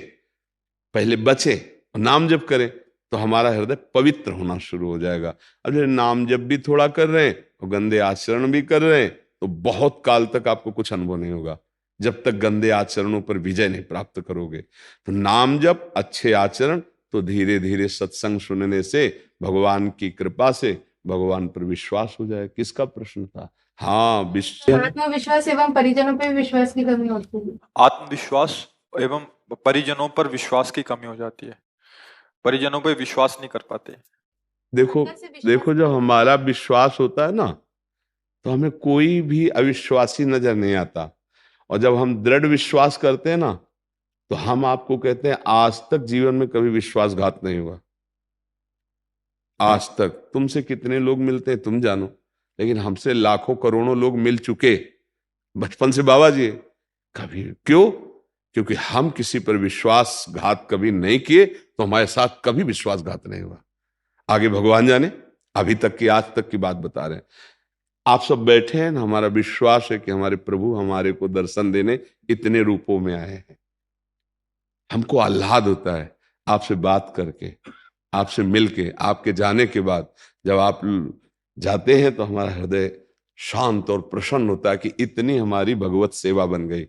पहले बचें और नाम जप करें, तो हमारा हृदय पवित्र होना शुरू हो जाएगा। अब जब नाम जप भी थोड़ा कर रहे हैं और गंदे आचरण भी कर रहे हैं, तो बहुत काल तक आपको कुछ अनुभव नहीं होगा, जब तक गंदे आचरणों पर विजय नहीं प्राप्त करोगे। तो नाम जप, अच्छे आचरण, तो धीरे धीरे सत्संग सुनने से, भगवान की कृपा से भगवान पर विश्वास हो जाए। किसका प्रश्न था? हाँ, आत्मविश्वास एवं परिजनों पर विश्वास की कमी होती है। आत्मविश्वास एवं परिजनों पर विश्वास की कमी हो जाती है, परिजनों पर विश्वास नहीं कर पाते। देखो जब हमारा विश्वास होता है ना, तो हमें कोई भी अविश्वासी नजर नहीं आता। और जब हम दृढ़ विश्वास करते हैं ना, तो हम आपको कहते हैं आज तक जीवन में कभी विश्वासघात नहीं हुआ। आज तक तुमसे कितने लोग मिलते हैं तुम जानो, लेकिन हमसे लाखों करोड़ों लोग मिल चुके बचपन से बाबा जी। कभी क्यों? क्योंकि हम किसी पर विश्वासघात कभी नहीं किए, तो हमारे साथ कभी विश्वासघात नहीं हुआ। आगे भगवान जाने, अभी तक की, आज तक की बात बता रहे हैं। आप सब बैठे हैं ना, हमारा विश्वास है कि हमारे प्रभु हमारे को दर्शन देने इतने रूपों में आए हैं। हमको आह्लाद होता है आपसे बात करके, आपसे मिलके। आपके जाने के बाद जब आप जाते हैं तो हमारा हृदय शांत और प्रसन्न होता है कि इतनी हमारी भगवत सेवा बन गई,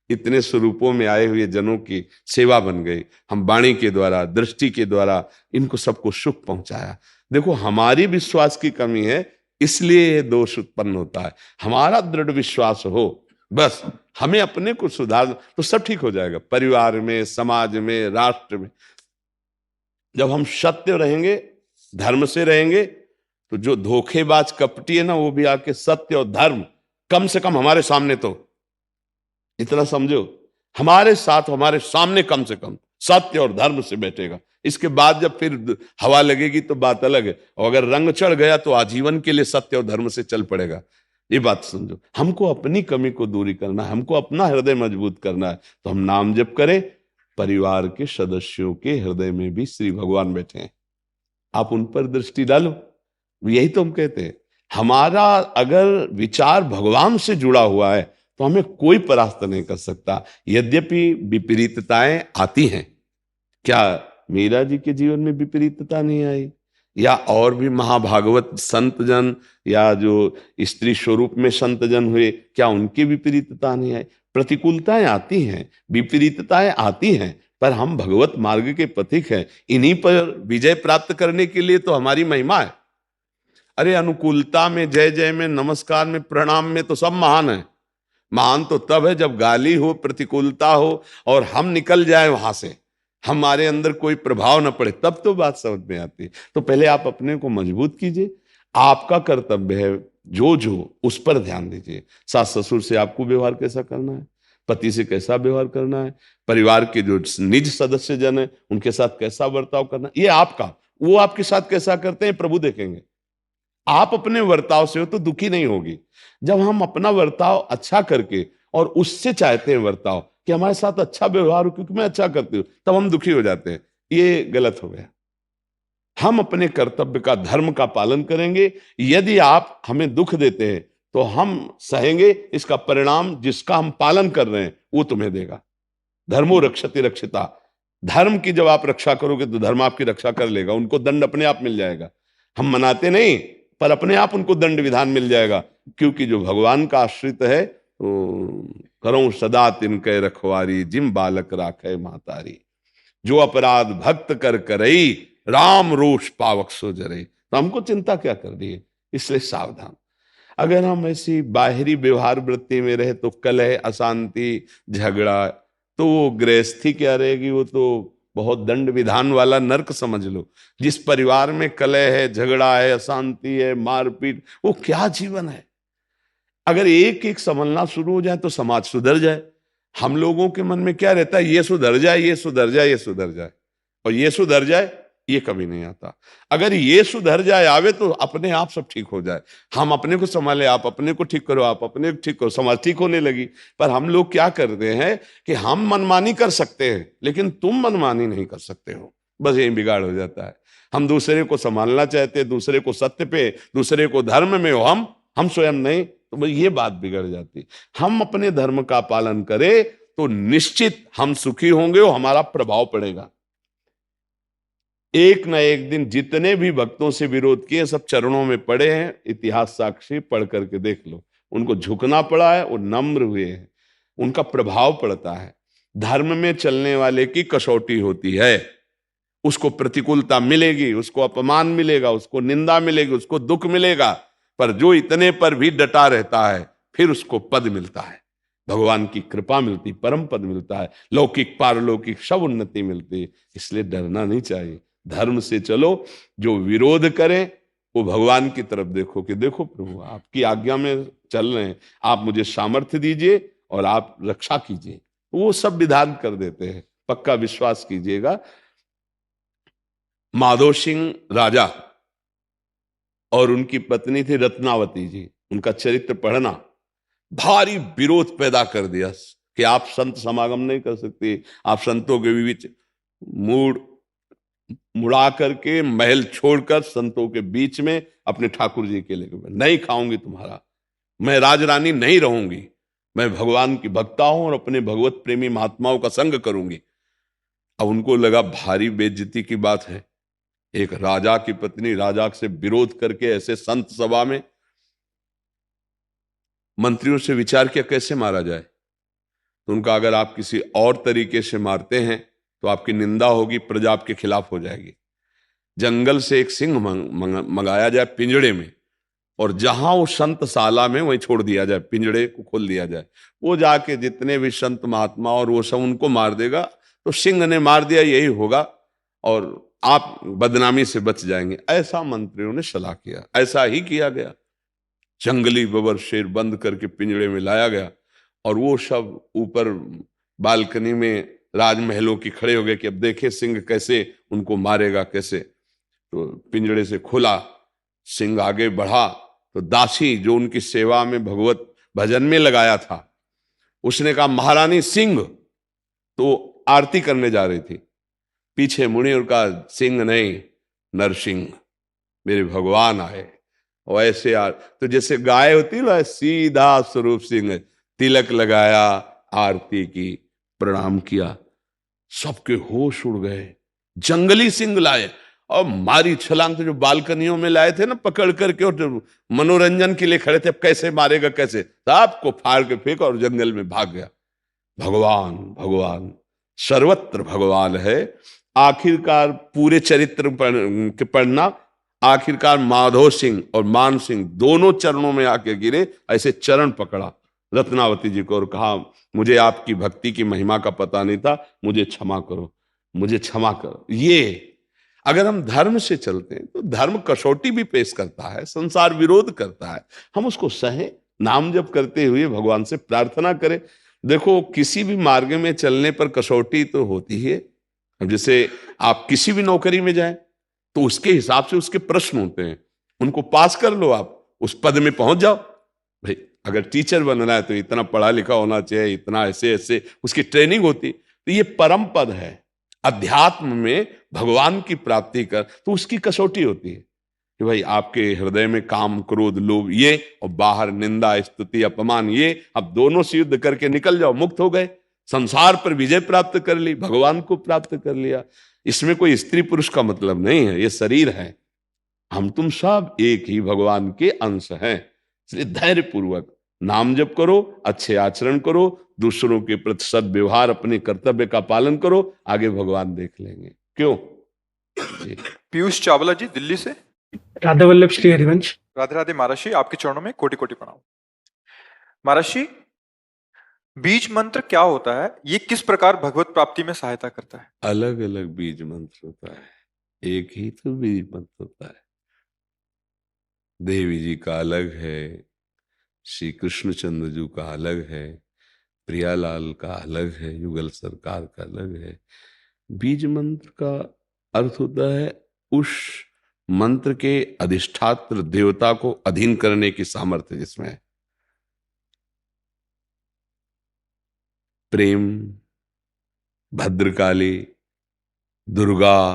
इतने स्वरूपों में आए हुए जनों की सेवा बन गई। हम वाणी के द्वारा, दृष्टि के द्वारा इनको सबको सुख पहुंचाया। देखो हमारी विश्वास की कमी है, इसलिए ये दोष उत्पन्न होता है। हमारा दृढ़ विश्वास हो, बस हमें अपने को सुधार, तो सब ठीक हो जाएगा। परिवार में, समाज में, राष्ट्र में जब हम सत्य रहेंगे, धर्म से रहेंगे, तो जो धोखेबाज कपटी है ना, वो भी आके सत्य और धर्म, कम से कम हमारे सामने, तो इतना समझो, हमारे साथ, हमारे सामने कम से कम सत्य और धर्म से बैठेगा। इसके बाद जब फिर हवा लगेगी तो बात अलग है, और अगर रंग चढ़ गया तो आजीवन के लिए सत्य और धर्म से चल पड़ेगा। ये बात समझो। हमको अपनी कमी को दूरी करना है, हमको अपना हृदय मजबूत करना है, तो हम नाम जप करें। परिवार के सदस्यों के हृदय में भी श्री भगवान बैठे हैं, आप उन पर दृष्टि डालो। यही तो हम कहते हैं, हमारा अगर विचार भगवान से जुड़ा हुआ है तो हमें कोई परास्त नहीं कर सकता। यद्यपि विपरीतताएं आती हैं, क्या मीरा जी के जीवन में विपरीतता नहीं आई? या और भी महाभागवत संत जन, या जो स्त्री स्वरूप में संत जन हुए, क्या उनकी विपरीतता नहीं आई? प्रतिकूलताएं आती हैं, विपरीतताएं आती हैं, पर हम भगवत मार्ग के पथिक हैं। इन्हीं पर विजय प्राप्त करने के लिए तो हमारी महिमा है। अरे अनुकूलता में, जय जय में, नमस्कार में, प्रणाम में तो सब महान है। महान तो तब है जब गाली हो, प्रतिकूलता हो, और हम निकल जाए वहां से, हमारे अंदर कोई प्रभाव न पड़े, तब तो बात समझ में आती है। तो पहले आप अपने को मजबूत कीजिए। आपका कर्तव्य है जो उस पर ध्यान दीजिए। सास ससुर से आपको व्यवहार कैसा करना है, पति से कैसा व्यवहार करना है, परिवार के जो निज सदस्य जन है उनके साथ कैसा बर्ताव करना, ये आपका। वो आपके साथ कैसा करते हैं प्रभु देखेंगे। आप अपने वर्ताव से हो तो दुखी नहीं होगी। जब हम अपना वर्ताव अच्छा करके और उससे चाहते हैं वर्ताव कि हमारे साथ अच्छा व्यवहार हो क्योंकि मैं अच्छा करती हूं, तब हम दुखी हो जाते हैं। ये गलत हो गया। हम अपने कर्तव्य का, धर्म का पालन करेंगे। यदि आप हमें दुख देते हैं तो हम सहेंगे, इसका परिणाम जिसका हम पालन कर रहे हैं वो तुम्हें देगा। धर्मो रक्षति रक्षिता। धर्म की जब आप रक्षा करोगे तो धर्म आपकी रक्षा कर लेगा, उनको दंड अपने आप मिल जाएगा। हम मनाते नहीं, पर अपने आप उनको दंड विधान मिल जाएगा, क्योंकि जो भगवान का आश्रित है तो करो सदा तिनके रखवारी, जिम बालक राखे मातारी। जो अपराध भक्त कर करई, राम रोष पावक सो जरई। तो हमको चिंता क्या कर रही है, इसलिए सावधान। अगर हम ऐसी बाहरी व्यवहार वृत्ति में रहे तो कलह, अशांति, झगड़ा, तो वो गृहस्थी क्या रहेगी, वो तो बहुत दंड विधान वाला नरक समझ लो। जिस परिवार में कलह है, झगड़ा है, अशांति है, मारपीट, वो क्या जीवन है। अगर एक एक संभलना शुरू हो जाए तो समाज सुधर जाए। हम लोगों के मन में क्या रहता है, ये सुधर जाए, ये सुधर जाए, ये सुधर जाए, और ये सुधर जाए, ये कभी नहीं आता। अगर ये सुधर जाए आवे तो अपने आप सब ठीक हो जाए। हम अपने को संभाले, आप अपने को ठीक करो, आप अपने को ठीक करो, समाज ठीक होने लगी। पर हम लोग क्या करते हैं कि हम मनमानी कर सकते हैं लेकिन तुम मनमानी नहीं कर सकते हो, बस यही बिगाड़ हो जाता है। हम दूसरे को संभालना चाहते हैं, दूसरे को सत्य पे, दूसरे को धर्म में हो, हम स्वयं नहीं, तो ये बात बिगड़ जाती। हम अपने धर्म का पालन करें तो निश्चित हम सुखी होंगे और हमारा प्रभाव पड़ेगा। एक न एक दिन जितने भी भक्तों से विरोध किए सब चरणों में पड़े हैं, इतिहास साक्षी, पढ़ करके देख लो। उनको झुकना पड़ा है, वो नम्र हुए हैं, उनका प्रभाव पड़ता है। धर्म में चलने वाले की कसौटी होती है, उसको प्रतिकूलता मिलेगी, उसको अपमान मिलेगा, उसको निंदा मिलेगी, उसको दुख मिलेगा, पर जो इतने पर भी डटा रहता है फिर उसको पद मिलता है, भगवान की कृपा मिलती, परम पद मिलता है, लौकिक पारलौकिक सब उन्नति मिलती है। इसलिए डरना नहीं चाहिए, धर्म से चलो। जो विरोध करें वो भगवान की तरफ देखो कि देखो प्रभु आपकी आज्ञा में चल रहे हैं, आप मुझे सामर्थ्य दीजिए और आप रक्षा कीजिए, वो सब विधान कर देते हैं। पक्का विश्वास कीजिएगा। माधो सिंह राजा और उनकी पत्नी थी रत्नावती जी, उनका चरित्र पढ़ना, भारी विरोध पैदा कर दिया कि आप संत समागम नहीं कर सकते, आप संतों के बीच मुड़ा करके महल छोड़कर संतों के बीच में अपने ठाकुर जी के लिए नहीं खाऊंगी तुम्हारा, मैं राजरानी नहीं रहूंगी, मैं भगवान की भक्ता हूं और अपने भगवत प्रेमी महात्माओं का संग करूंगी। अब उनको लगा भारी बेइज्जती की बात है, एक राजा की पत्नी राजा से विरोध करके ऐसे संत सभा में। मंत्रियों से विचार किया कैसे मारा जाए, तो उनका अगर आप किसी और तरीके से मारते हैं तो आपकी निंदा होगी, प्रजा आपके खिलाफ हो जाएगी। जंगल से एक सिंह मंगाया जाए पिंजड़े में, और जहां वो संत शाला में वहीं छोड़ दिया जाए, पिंजड़े को खोल दिया जाए, वो जाके जितने भी संत महात्मा और वो सब उनको मार देगा, तो सिंह ने मार दिया यही होगा और आप बदनामी से बच जाएंगे। ऐसा मंत्रियों ने सलाह किया, ऐसा ही किया गया। जंगली बबर शेर बंद करके पिंजड़े में लाया गया और वो सब ऊपर बालकनी में राजमहलों की खड़े हो गए कि अब देखे सिंह कैसे उनको मारेगा कैसे। तो पिंजड़े से खुला, सिंह आगे बढ़ा, तो दासी जो उनकी सेवा में भगवत भजन में लगाया था, उसने कहा महारानी सिंह, तो आरती करने जा रही थी, पीछे मुड़ी और कहा सिंह नहीं नरसिंह, मेरे भगवान आए। और ऐसे यार तो जैसे गाय होती है ना, सीधा स्वरूप सिंह, तिलक लगाया, आरती की, प्रणाम किया, सबके होश उड़ गए। जंगली सिंह लाए और मारी छलांग, तो जो बालकनियों में लाए थे ना पकड़ करके और जो मनोरंजन के लिए खड़े थे, अब कैसे मारेगा कैसे, सबको फाड़ के फेंका और जंगल में भाग गया। भगवान भगवान सर्वत्र भगवान है। आखिरकार पूरे चरित्र पढ़ना, आखिरकार माधो सिंह और मान सिंह दोनों चरणों में आके गिरे, ऐसे चरण पकड़ा रत्नावती जी को और कहा मुझे आपकी भक्ति की महिमा का पता नहीं था, मुझे क्षमा करो, मुझे क्षमा करो। ये अगर हम धर्म से चलते हैं तो धर्म कसौटी भी पेश करता है, संसार विरोध करता है, हम उसको सहें, नाम जप करते हुए भगवान से प्रार्थना करें। देखो किसी भी मार्ग में चलने पर कसौटी तो होती ही है। अब जैसे आप किसी भी नौकरी में जाएं तो उसके हिसाब से उसके प्रश्न होते हैं, उनको पास कर लो, आप उस पद में पहुंच जाओ। भाई अगर टीचर बनना है तो इतना पढ़ा लिखा होना चाहिए, इतना ऐसे ऐसे उसकी ट्रेनिंग होती, तो ये परम पद है। अध्यात्म में भगवान की प्राप्ति कर तो उसकी कसौटी होती है कि भाई आपके हृदय में काम क्रोध लोभ ये, और बाहर निंदा स्तुति अपमान ये, अब दोनों से युद्ध करके निकल जाओ, मुक्त हो गए, संसार पर विजय प्राप्त कर ली, भगवान को प्राप्त कर लिया। इसमें कोई स्त्री पुरुष का मतलब नहीं है, ये शरीर है, हम तुम सब एक ही भगवान के अंश हैं। इसलिए धैर्य पूर्वक नाम जप करो, अच्छे आचरण करो, दूसरों के प्रति सद्व्यवहार, अपने कर्तव्य का पालन करो, आगे भगवान देख लेंगे। क्यों जी। पीयूष चावला जी दिल्ली से। राधा वल्लभ श्री हरिवंश। राधे राधे महाराज जी, आपके चरणों में कोटि कोटि प्रणाम। महाराज जी, बीज मंत्र क्या होता है? ये किस प्रकार भगवत प्राप्ति में सहायता करता है? अलग अलग बीज मंत्र होता है, एक ही तो बीज मंत्र होता है। देवी जी का अलग है, श्री कृष्णचंद्र जी का अलग है, प्रियालाल का अलग है, युगल सरकार का अलग है। बीज मंत्र का अर्थ होता है उस मंत्र के अधिष्ठात्र देवता को अधीन करने की सामर्थ्य जिसमें है। प्रेम, भद्रकाली, दुर्गा,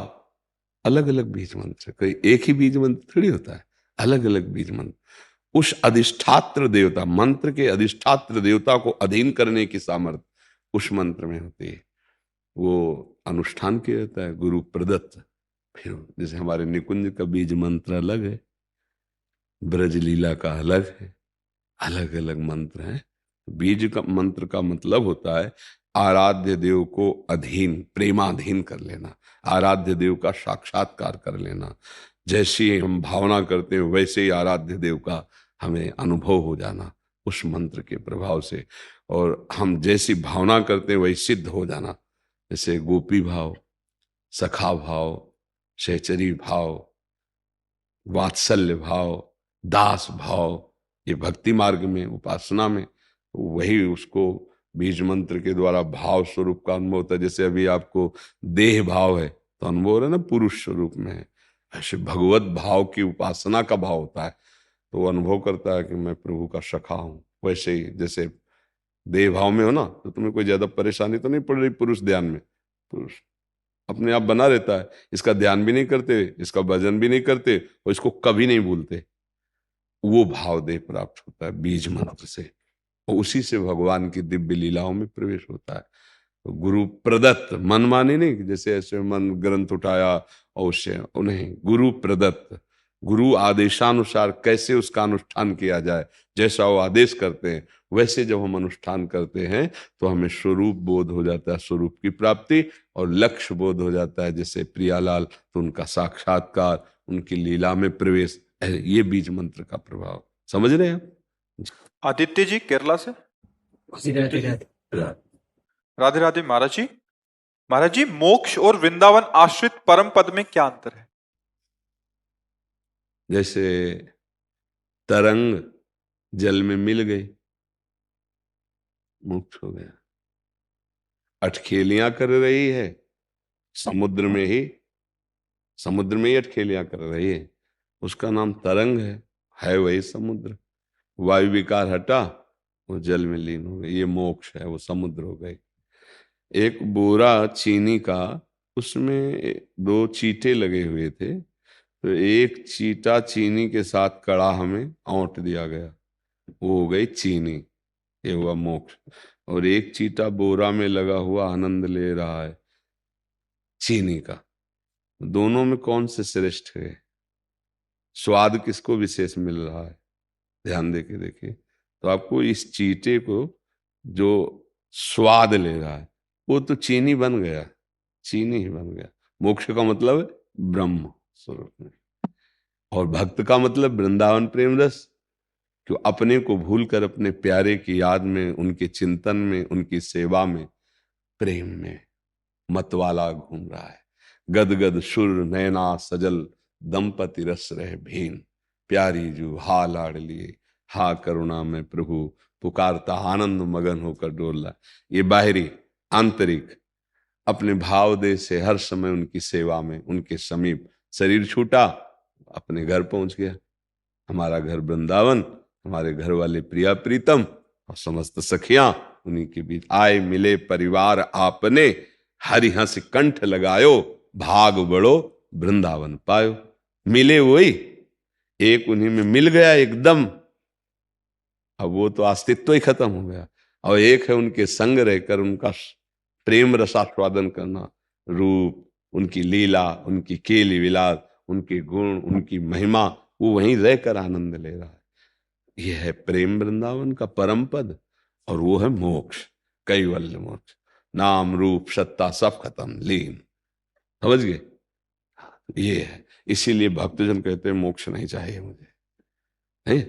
अलग अलग बीज मंत्र, कोई एक ही बीज मंत्र थोड़ी होता है, अलग अलग बीज मंत्र। उस अधिष्ठात्र देवता, मंत्र के अधिष्ठात्र देवता को अधीन करने की सामर्थ्य उस मंत्र में होती है। वो अनुष्ठान किया जाता है, गुरु प्रदत्त। फिर जैसे हमारे निकुंज का बीज मंत्र अलग है, ब्रज लीला का अलग है, अलग अलग मंत्र हैं। बीज का मंत्र का मतलब होता है आराध्य देव को अधीन, प्रेमाधीन कर लेना, आराध्य देव का साक्षात्कार कर लेना। जैसी हम भावना करते हैं वैसे ही आराध्य देव का हमें अनुभव हो जाना उस मंत्र के प्रभाव से, और हम जैसी भावना करते हैं वही सिद्ध हो जाना। जैसे गोपी भाव, सखा भाव, सहचरी भाव, वात्सल्य भाव, दास भाव, ये भक्ति मार्ग में, उपासना में वही उसको बीज मंत्र के द्वारा भाव स्वरूप का अनुभव होता है। जैसे अभी आपको देह भाव है तो अनुभव हो रहा है ना, पुरुष स्वरूप में है। ऐसे भगवत भाव की उपासना का भाव होता है तो वो अनुभव करता है कि मैं प्रभु का सखा हूं। वैसे ही जैसे देह भाव में हो ना तो तुम्हें कोई ज्यादा परेशानी तो नहीं पड़ रही पुरुष ध्यान में, पुरुष अपने आप बना रहता है, इसका ध्यान भी नहीं करते, इसका भजन भी नहीं करते और इसको कभी नहीं भूलते। वो भाव देह प्राप्त होता है बीज मंत्र से, और उसी से भगवान की दिव्य लीलाओं में प्रवेश होता है। तो गुरु प्रदत्त, मन माने नहीं जैसे ऐसे मन ग्रंथ उठाया और उससे, उन्हें गुरु प्रदत्त, गुरु आदेशानुसार कैसे उसका अनुष्ठान किया जाए, जैसा वो आदेश करते हैं वैसे जब हम अनुष्ठान करते हैं तो हमें स्वरूप बोध हो जाता है, स्वरूप की प्राप्ति, और लक्ष्य बोध हो जाता है। जैसे प्रियालाल तो उनका साक्षात्कार, उनकी लीला में प्रवेश, ये बीज मंत्र का प्रभाव। समझ रहे हैं आप? आदित्य जी केरला से। राधे राधे महाराज जी। महाराज जी, मोक्ष और वृंदावन आश्रित परम पद में क्या अंतर है? जैसे तरंग जल में मिल गई, मोक्ष हो गया। अटखेलियां कर रही है समुद्र में ही, समुद्र में ही अटखेलियां कर रही है, उसका नाम तरंग है वही समुद्र। वायु विकार हटा, वो जल में लीन हो गई, ये मोक्ष है, वो समुद्र हो गई। एक बोरा चीनी का, उसमें 2 चींटे लगे हुए थे, तो एक चींटा चीनी के साथ कड़ाह में औंट दिया गया, वो हो गई चीनी, ये हुआ मोक्ष। और एक चींटा बोरा में लगा हुआ आनंद ले रहा है चीनी का, दोनों में कौन से श्रेष्ठ है? स्वाद किसको विशेष मिल रहा है? ध्यान देके देखिए तो आपको इस चींटे को जो स्वाद ले रहा है वो तो चीनी बन गया, चीनी ही बन गया। मोक्ष का मतलब है ब्रह्म स्वरूप में, और भक्त का मतलब वृंदावन प्रेम रस, जो अपने को भूलकर अपने प्यारे की याद में, उनके चिंतन में, उनकी सेवा में, प्रेम में मतवाला घूम रहा है। गदगद सुर नैना सजल दंपति रस रहे भीन, प्यारी जू हा लाडलिए हा करुणा में प्रभु, पुकारता आनंद मगन होकर डोला। ये बाहरी आंतरिक अपने भाव दे से हर समय उनकी सेवा में, उनके समीप। शरीर छूटा, अपने घर पहुंच गया। हमारा घर वृंदावन, हमारे घर वाले प्रिया प्रीतम और समस्त सखियां उन्हीं के बीच। आए मिले परिवार आपने, हरि हंस कंठ लगायो, भाग बड़ो वृंदावन पायो। मिले वही, एक उन्हीं में मिल गया एकदम, अब वो तो अस्तित्व ही खत्म हो गया, और एक है उनके संग रहकर उनका प्रेम रसास्वादन करना, रूप, उनकी लीला, उनकी केली विलास, उनके गुण, उनकी महिमा, वो वहीं रहकर आनंद ले रहा है। ये है प्रेम वृंदावन का परम पद, और वो है मोक्ष, कैवल्य मोक्ष। नाम रूप सत्ता सब खत्म, लीन। समझ गए? ये है। इसीलिए भक्तजन कहते हैं मोक्ष नहीं चाहिए मुझे। नहीं,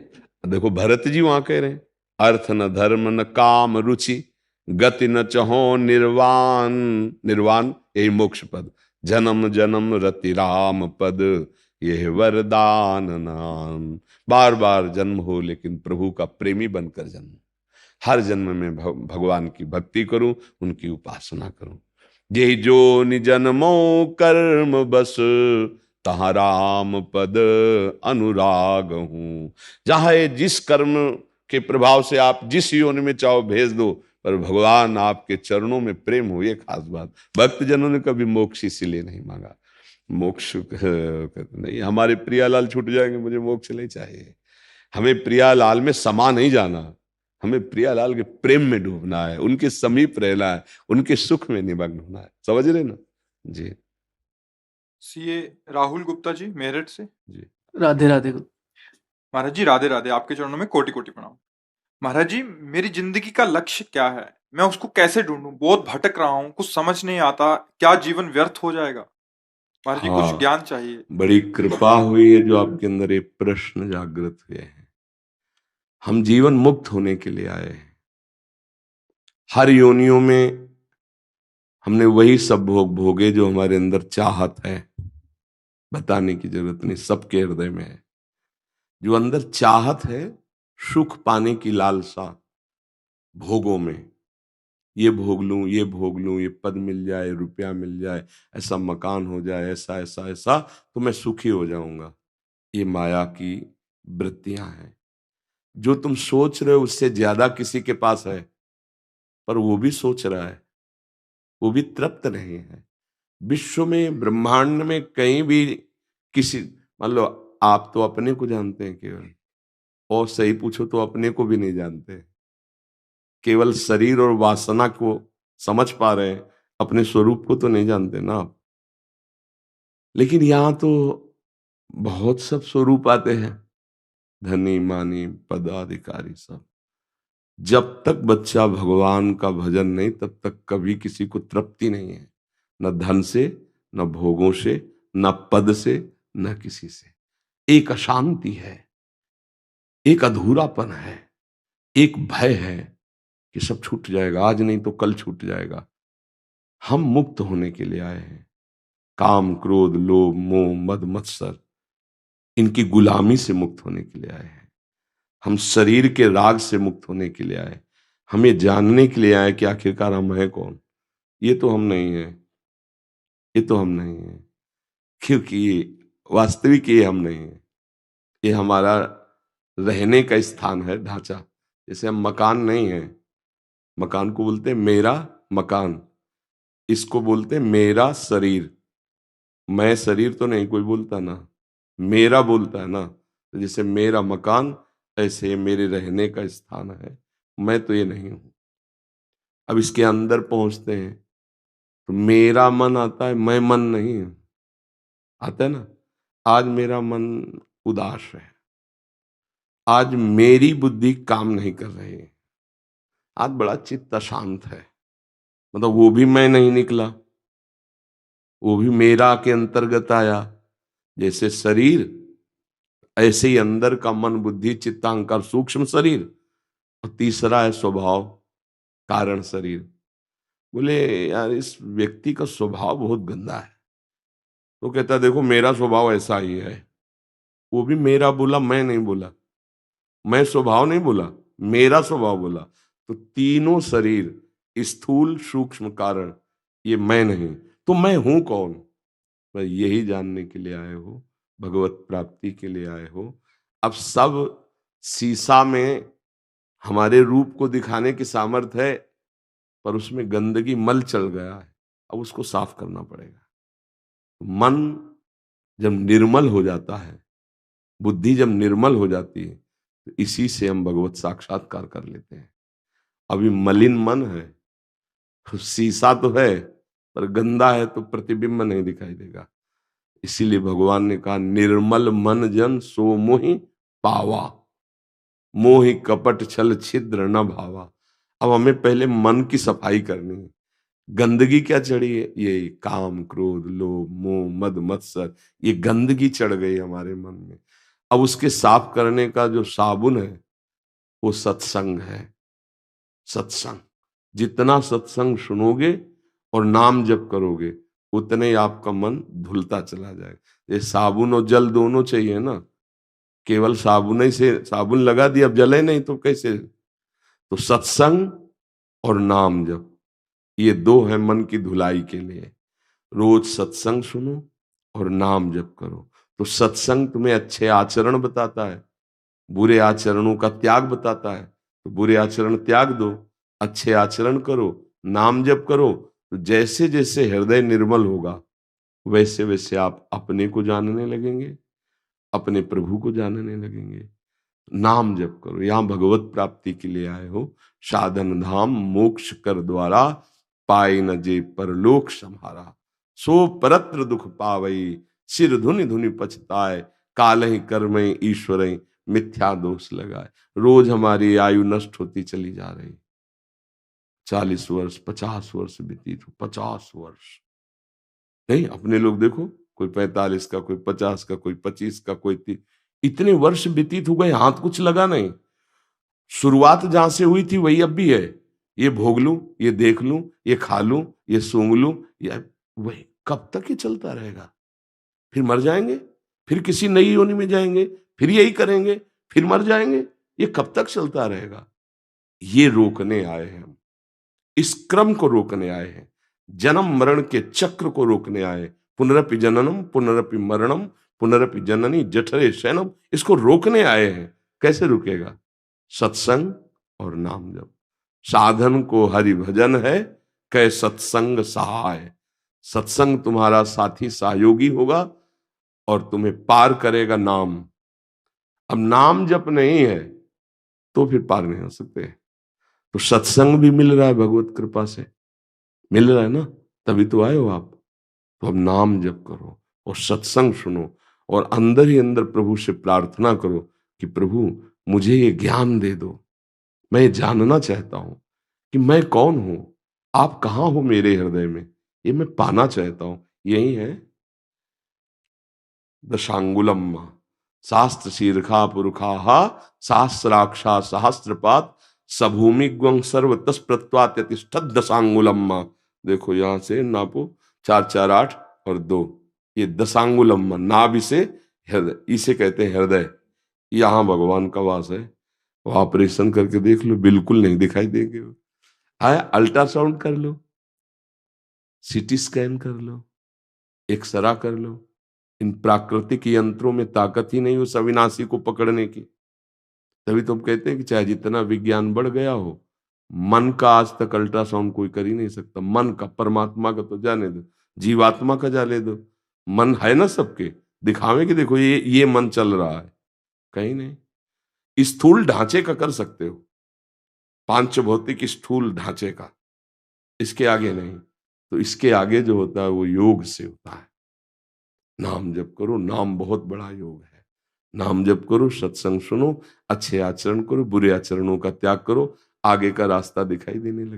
देखो भरत जी वहां कह रहे हैं, अर्थ न धर्म न काम रुचि, गति न चहो निर्वाण। निर्वाण यही मोक्ष पद। जन्म जन्म रति राम पद, यह वरदान नाम। बार बार जन्म हो लेकिन प्रभु का प्रेमी बनकर जन्म। हर जन्म में भगवान की भक्ति करूं, उनकी उपासना करूं। यही जो निजन्मो कर्म बस, तहाँ राम पद अनुराग हूं। चाहे जिस कर्म के प्रभाव से आप जिस योनि में चाहो भेज दो, पर भगवान आपके चरणों में प्रेम हो, ये खास बात। भक्त जनों ने कभी मोक्ष इसीलिए नहीं मांगा। मोक्ष नहीं, हमारे प्रियालाल छूट जाएंगे, मुझे मोक्ष नहीं चाहिए। हमें प्रियालाल में समा नहीं जाना, हमें प्रियालाल के प्रेम में डूबना है, उनके समीप रहना है, उनके सुख में निमग्न होना है। समझ रहे ना जी? सीए राहुल गुप्ता जी मेरठ से। जी राधे राधे। महाराज जी राधे राधे, आपके चरणों में कोटि कोटि प्रणाम। महाराज जी, मेरी जिंदगी का लक्ष्य क्या है, मैं उसको कैसे ढूंढूं? बहुत भटक रहा हूँ, कुछ समझ नहीं आता, क्या जीवन व्यर्थ हो जाएगा? महाराज जी कुछ हाँ, ज्ञान चाहिए। बड़ी कृपा हुई है जो आपके अंदर ये प्रश्न जागृत हुए हैं। हम जीवन मुक्त होने के लिए आए हैं। हर योनियों में हमने वही सब भोग भोगे जो हमारे अंदर चाहत है। बताने की जरूरत नहीं, सबके हृदय में है। जो अंदर चाहत है, सुख पाने की लालसा, भोगों में, ये भोग लूं, ये भोग लूं, ये पद मिल जाए, रुपया मिल जाए, ऐसा मकान हो जाए, ऐसा ऐसा ऐसा, तो मैं सुखी हो जाऊंगा। ये माया की वृत्तियां हैं। जो तुम सोच रहे हो उससे ज्यादा किसी के पास है, पर वो भी सोच रहा है, वो भी तृप्त नहीं है। विश्व में, ब्रह्मांड में कहीं भी किसी, मान लो आप तो अपने को जानते हैं केवल, और सही पूछो तो अपने को भी नहीं जानते। केवल शरीर और वासना को समझ पा रहे हैं, अपने स्वरूप को तो नहीं जानते ना आप। लेकिन यहां तो बहुत सब स्वरूप आते हैं, धनी मानी पदाधिकारी सब। जब तक बच्चा भगवान का भजन नहीं, तब तक कभी किसी को तृप्ति नहीं है, न धन से, न भोगों से, न पद से, न किसी से। एक अशांति है, एक अधूरापन है, एक भय है कि सब छूट जाएगा, आज नहीं तो कल छूट जाएगा। हम मुक्त होने के लिए आए हैं। काम क्रोध लोभ मोह मद मत्सर, इनकी गुलामी से मुक्त होने के लिए आए हैं। हम शरीर के राग से मुक्त होने के लिए आए। हम ये जानने के लिए आए कि आखिरकार हम हैं कौन। ये तो हम नहीं है, ये तो हम नहीं है, क्योंकि वास्तविक ये हम नहीं है। ये हमारा रहने का स्थान है, ढांचा। जैसे हम मकान नहीं है, मकान को बोलते हैं मेरा मकान, इसको बोलते हैं मेरा शरीर। मैं शरीर तो नहीं कोई बोलता ना, मेरा बोलता है ना। तो जैसे मेरा मकान, ऐसे मेरे रहने का स्थान है। मैं तो ये नहीं हूं। अब इसके अंदर पहुंचते हैं तो मेरा मन आता है, मैं मन नहीं हूं। आता है ना, आज मेरा मन उदास है, आज मेरी बुद्धि काम नहीं कर रही है, आज बड़ा चित्त अशांत है। मतलब वो भी मैं नहीं निकला, वो भी मेरा के अंतर्गत आया। जैसे शरीर, ऐसे ही अंदर का मन बुद्धि चित्त अहंकार सूक्ष्म शरीर, और तीसरा है स्वभाव कारण शरीर। बोले यार इस व्यक्ति का स्वभाव बहुत गंदा है। तो कहता देखो मेरा स्वभाव ऐसा ही है। वो भी मेरा बोला, मैं नहीं बोला, मैं स्वभाव नहीं बोला, मेरा स्वभाव बोला। तो तीनों शरीर, स्थूल सूक्ष्म कारण, ये मैं नहीं। तो मैं हूं कौन? बस यही जानने के लिए आए हो, भगवत प्राप्ति के लिए आए हो। अब सब शीशा में हमारे रूप को दिखाने की सामर्थ्य है, पर उसमें गंदगी मल चल गया है, अब उसको साफ करना पड़ेगा। मन जब निर्मल हो जाता है, बुद्धि जब निर्मल हो जाती है, तो इसी से हम भगवत साक्षात्कार कर लेते हैं। अभी मलिन मन है, शीशा तो है पर गंदा है, तो प्रतिबिंब नहीं दिखाई देगा। इसीलिए भगवान ने कहा निर्मल मन जन सो मोहि पावा। मोहि कपट छल छिद्र न भावा। अब हमें पहले मन की सफाई करनी है। गंदगी क्या चढ़ी है? ये काम, क्रोध, लोभ, मोह, मद, मत्सर, ये गंदगी चढ़ गई हमारे मन में। अब उसके साफ करने का जो साबुन है वो सत्संग है। सत्संग, जितना सत्संग सुनोगे और नाम जप करोगे उतने ही आपका मन धुलता चला जाएगा। ये साबुन और जल दोनों चाहिए ना, केवल साबुन ही से साबुन लगा दिया अब जले नहीं तो कैसे? तो सत्संग और नाम जप, ये दो है मन की धुलाई के लिए। रोज सत्संग सुनो और नाम जप करो। तो सत्संग तुम्हें अच्छे आचरण बताता है, बुरे आचरणों का त्याग बताता है। तो बुरे आचरण त्याग दो, अच्छे आचरण करो, नाम जप करो। तो जैसे जैसे हृदय निर्मल होगा वैसे वैसे आप अपने को जानने लगेंगे, अपने प्रभु को जानने लगेंगे। नाम जप करो। यहां भगवत प्राप्ति के लिए आए हो। साधन धाम मोक्ष कर द्वारा, पाए न जे परलोक सम्हारा। सो परत्र दुख पावई, सिर धुनि धुनि पछताए। काल ही कर्म ईश्वर मिथ्या दोष लगाए। रोज हमारी आयु नष्ट होती चली जा रही। 40 वर्ष 50 वर्ष व्यतीत हो, 50 वर्ष नहीं, अपने लोग देखो, कोई 45 का, कोई 50 का, कोई 25 का, कोई 30। इतने वर्ष व्यतीत हो गए, हाथ कुछ लगा नहीं। शुरुआत जहां से हुई थी वही अब भी है। ये भोग लूं, ये देख लूं, ये खा लूं, ये सूंघ लूं, या वही कब तक ये चलता रहेगा? फिर मर जाएंगे, फिर किसी नई योनि में जाएंगे, फिर यही करेंगे, फिर मर जाएंगे। ये कब तक चलता रहेगा? ये रोकने आए हैं हम, इस क्रम को रोकने आए हैं, जन्म मरण के चक्र को रोकने आए। पुनरपि जननम पुनरपि मरणम पुनरपि जननी जठरे शयनम, इसको रोकने आए हैं। कैसे रुकेगा? सत्संग और नाम जप। साधन को हरि भजन है, कै सत्संग सहाय। सत्संग तुम्हारा साथी सहयोगी होगा और तुम्हें पार करेगा नाम। अब नाम जप नहीं है तो फिर पार नहीं हो सकते। तो सत्संग भी मिल रहा है, भगवत कृपा से मिल रहा है ना, तभी तो आए हो आप। तो अब नाम जप करो और सत्संग सुनो और अंदर ही अंदर प्रभु से प्रार्थना करो कि प्रभु मुझे ये ज्ञान दे दो। मैं जानना चाहता हूं कि मैं कौन हूं, आप कहां हो मेरे हृदय में, ये मैं पाना चाहता हूं। यही है दशांगुलम शास्त्र शीर्षा पुरुषा सहस्राक्षा सहस्त्रपात सभूमि ग्वं सर्व तस्प्रत्वात्यतिष्ठत् दशांगुलम। देखो यहां से नापो, 4 4 8 और 2, ये दशांगुलम, नाभि से हृदय, इसे कहते हैं हृदय। यहां भगवान का वास है। वो ऑपरेशन करके देख लो, बिल्कुल नहीं दिखाई देंगे। आया, अल्ट्रासाउंड कर लो, सीटी स्कैन कर लो, एक्सरा कर लो। इन प्राकृतिक यंत्रों में ताकत ही नहीं उस अविनाशी को पकड़ने की। तभी तो हम कहते हैं कि चाहे जितना विज्ञान बढ़ गया हो, मन का आज तक अल्ट्रासाउंड कोई कर ही नहीं सकता। मन का, परमात्मा का तो जाने दो, जीवात्मा का जाने दो। मन है ना सबके, दिखावे कि देखो ये मन चल रहा है, कहीं नहीं। स्थूल ढांचे का कर सकते हो, पांच भौतिक स्थूल ढांचे का, इसके आगे नहीं। तो इसके आगे जो होता है वो योग से होता है। नाम जप करो, नाम बहुत बड़ा योग है। नाम जप करो, सत्संग सुनो, अच्छे आचरण करो, बुरे आचरणों का त्याग करो, आगे का रास्ता दिखाई देने लगे।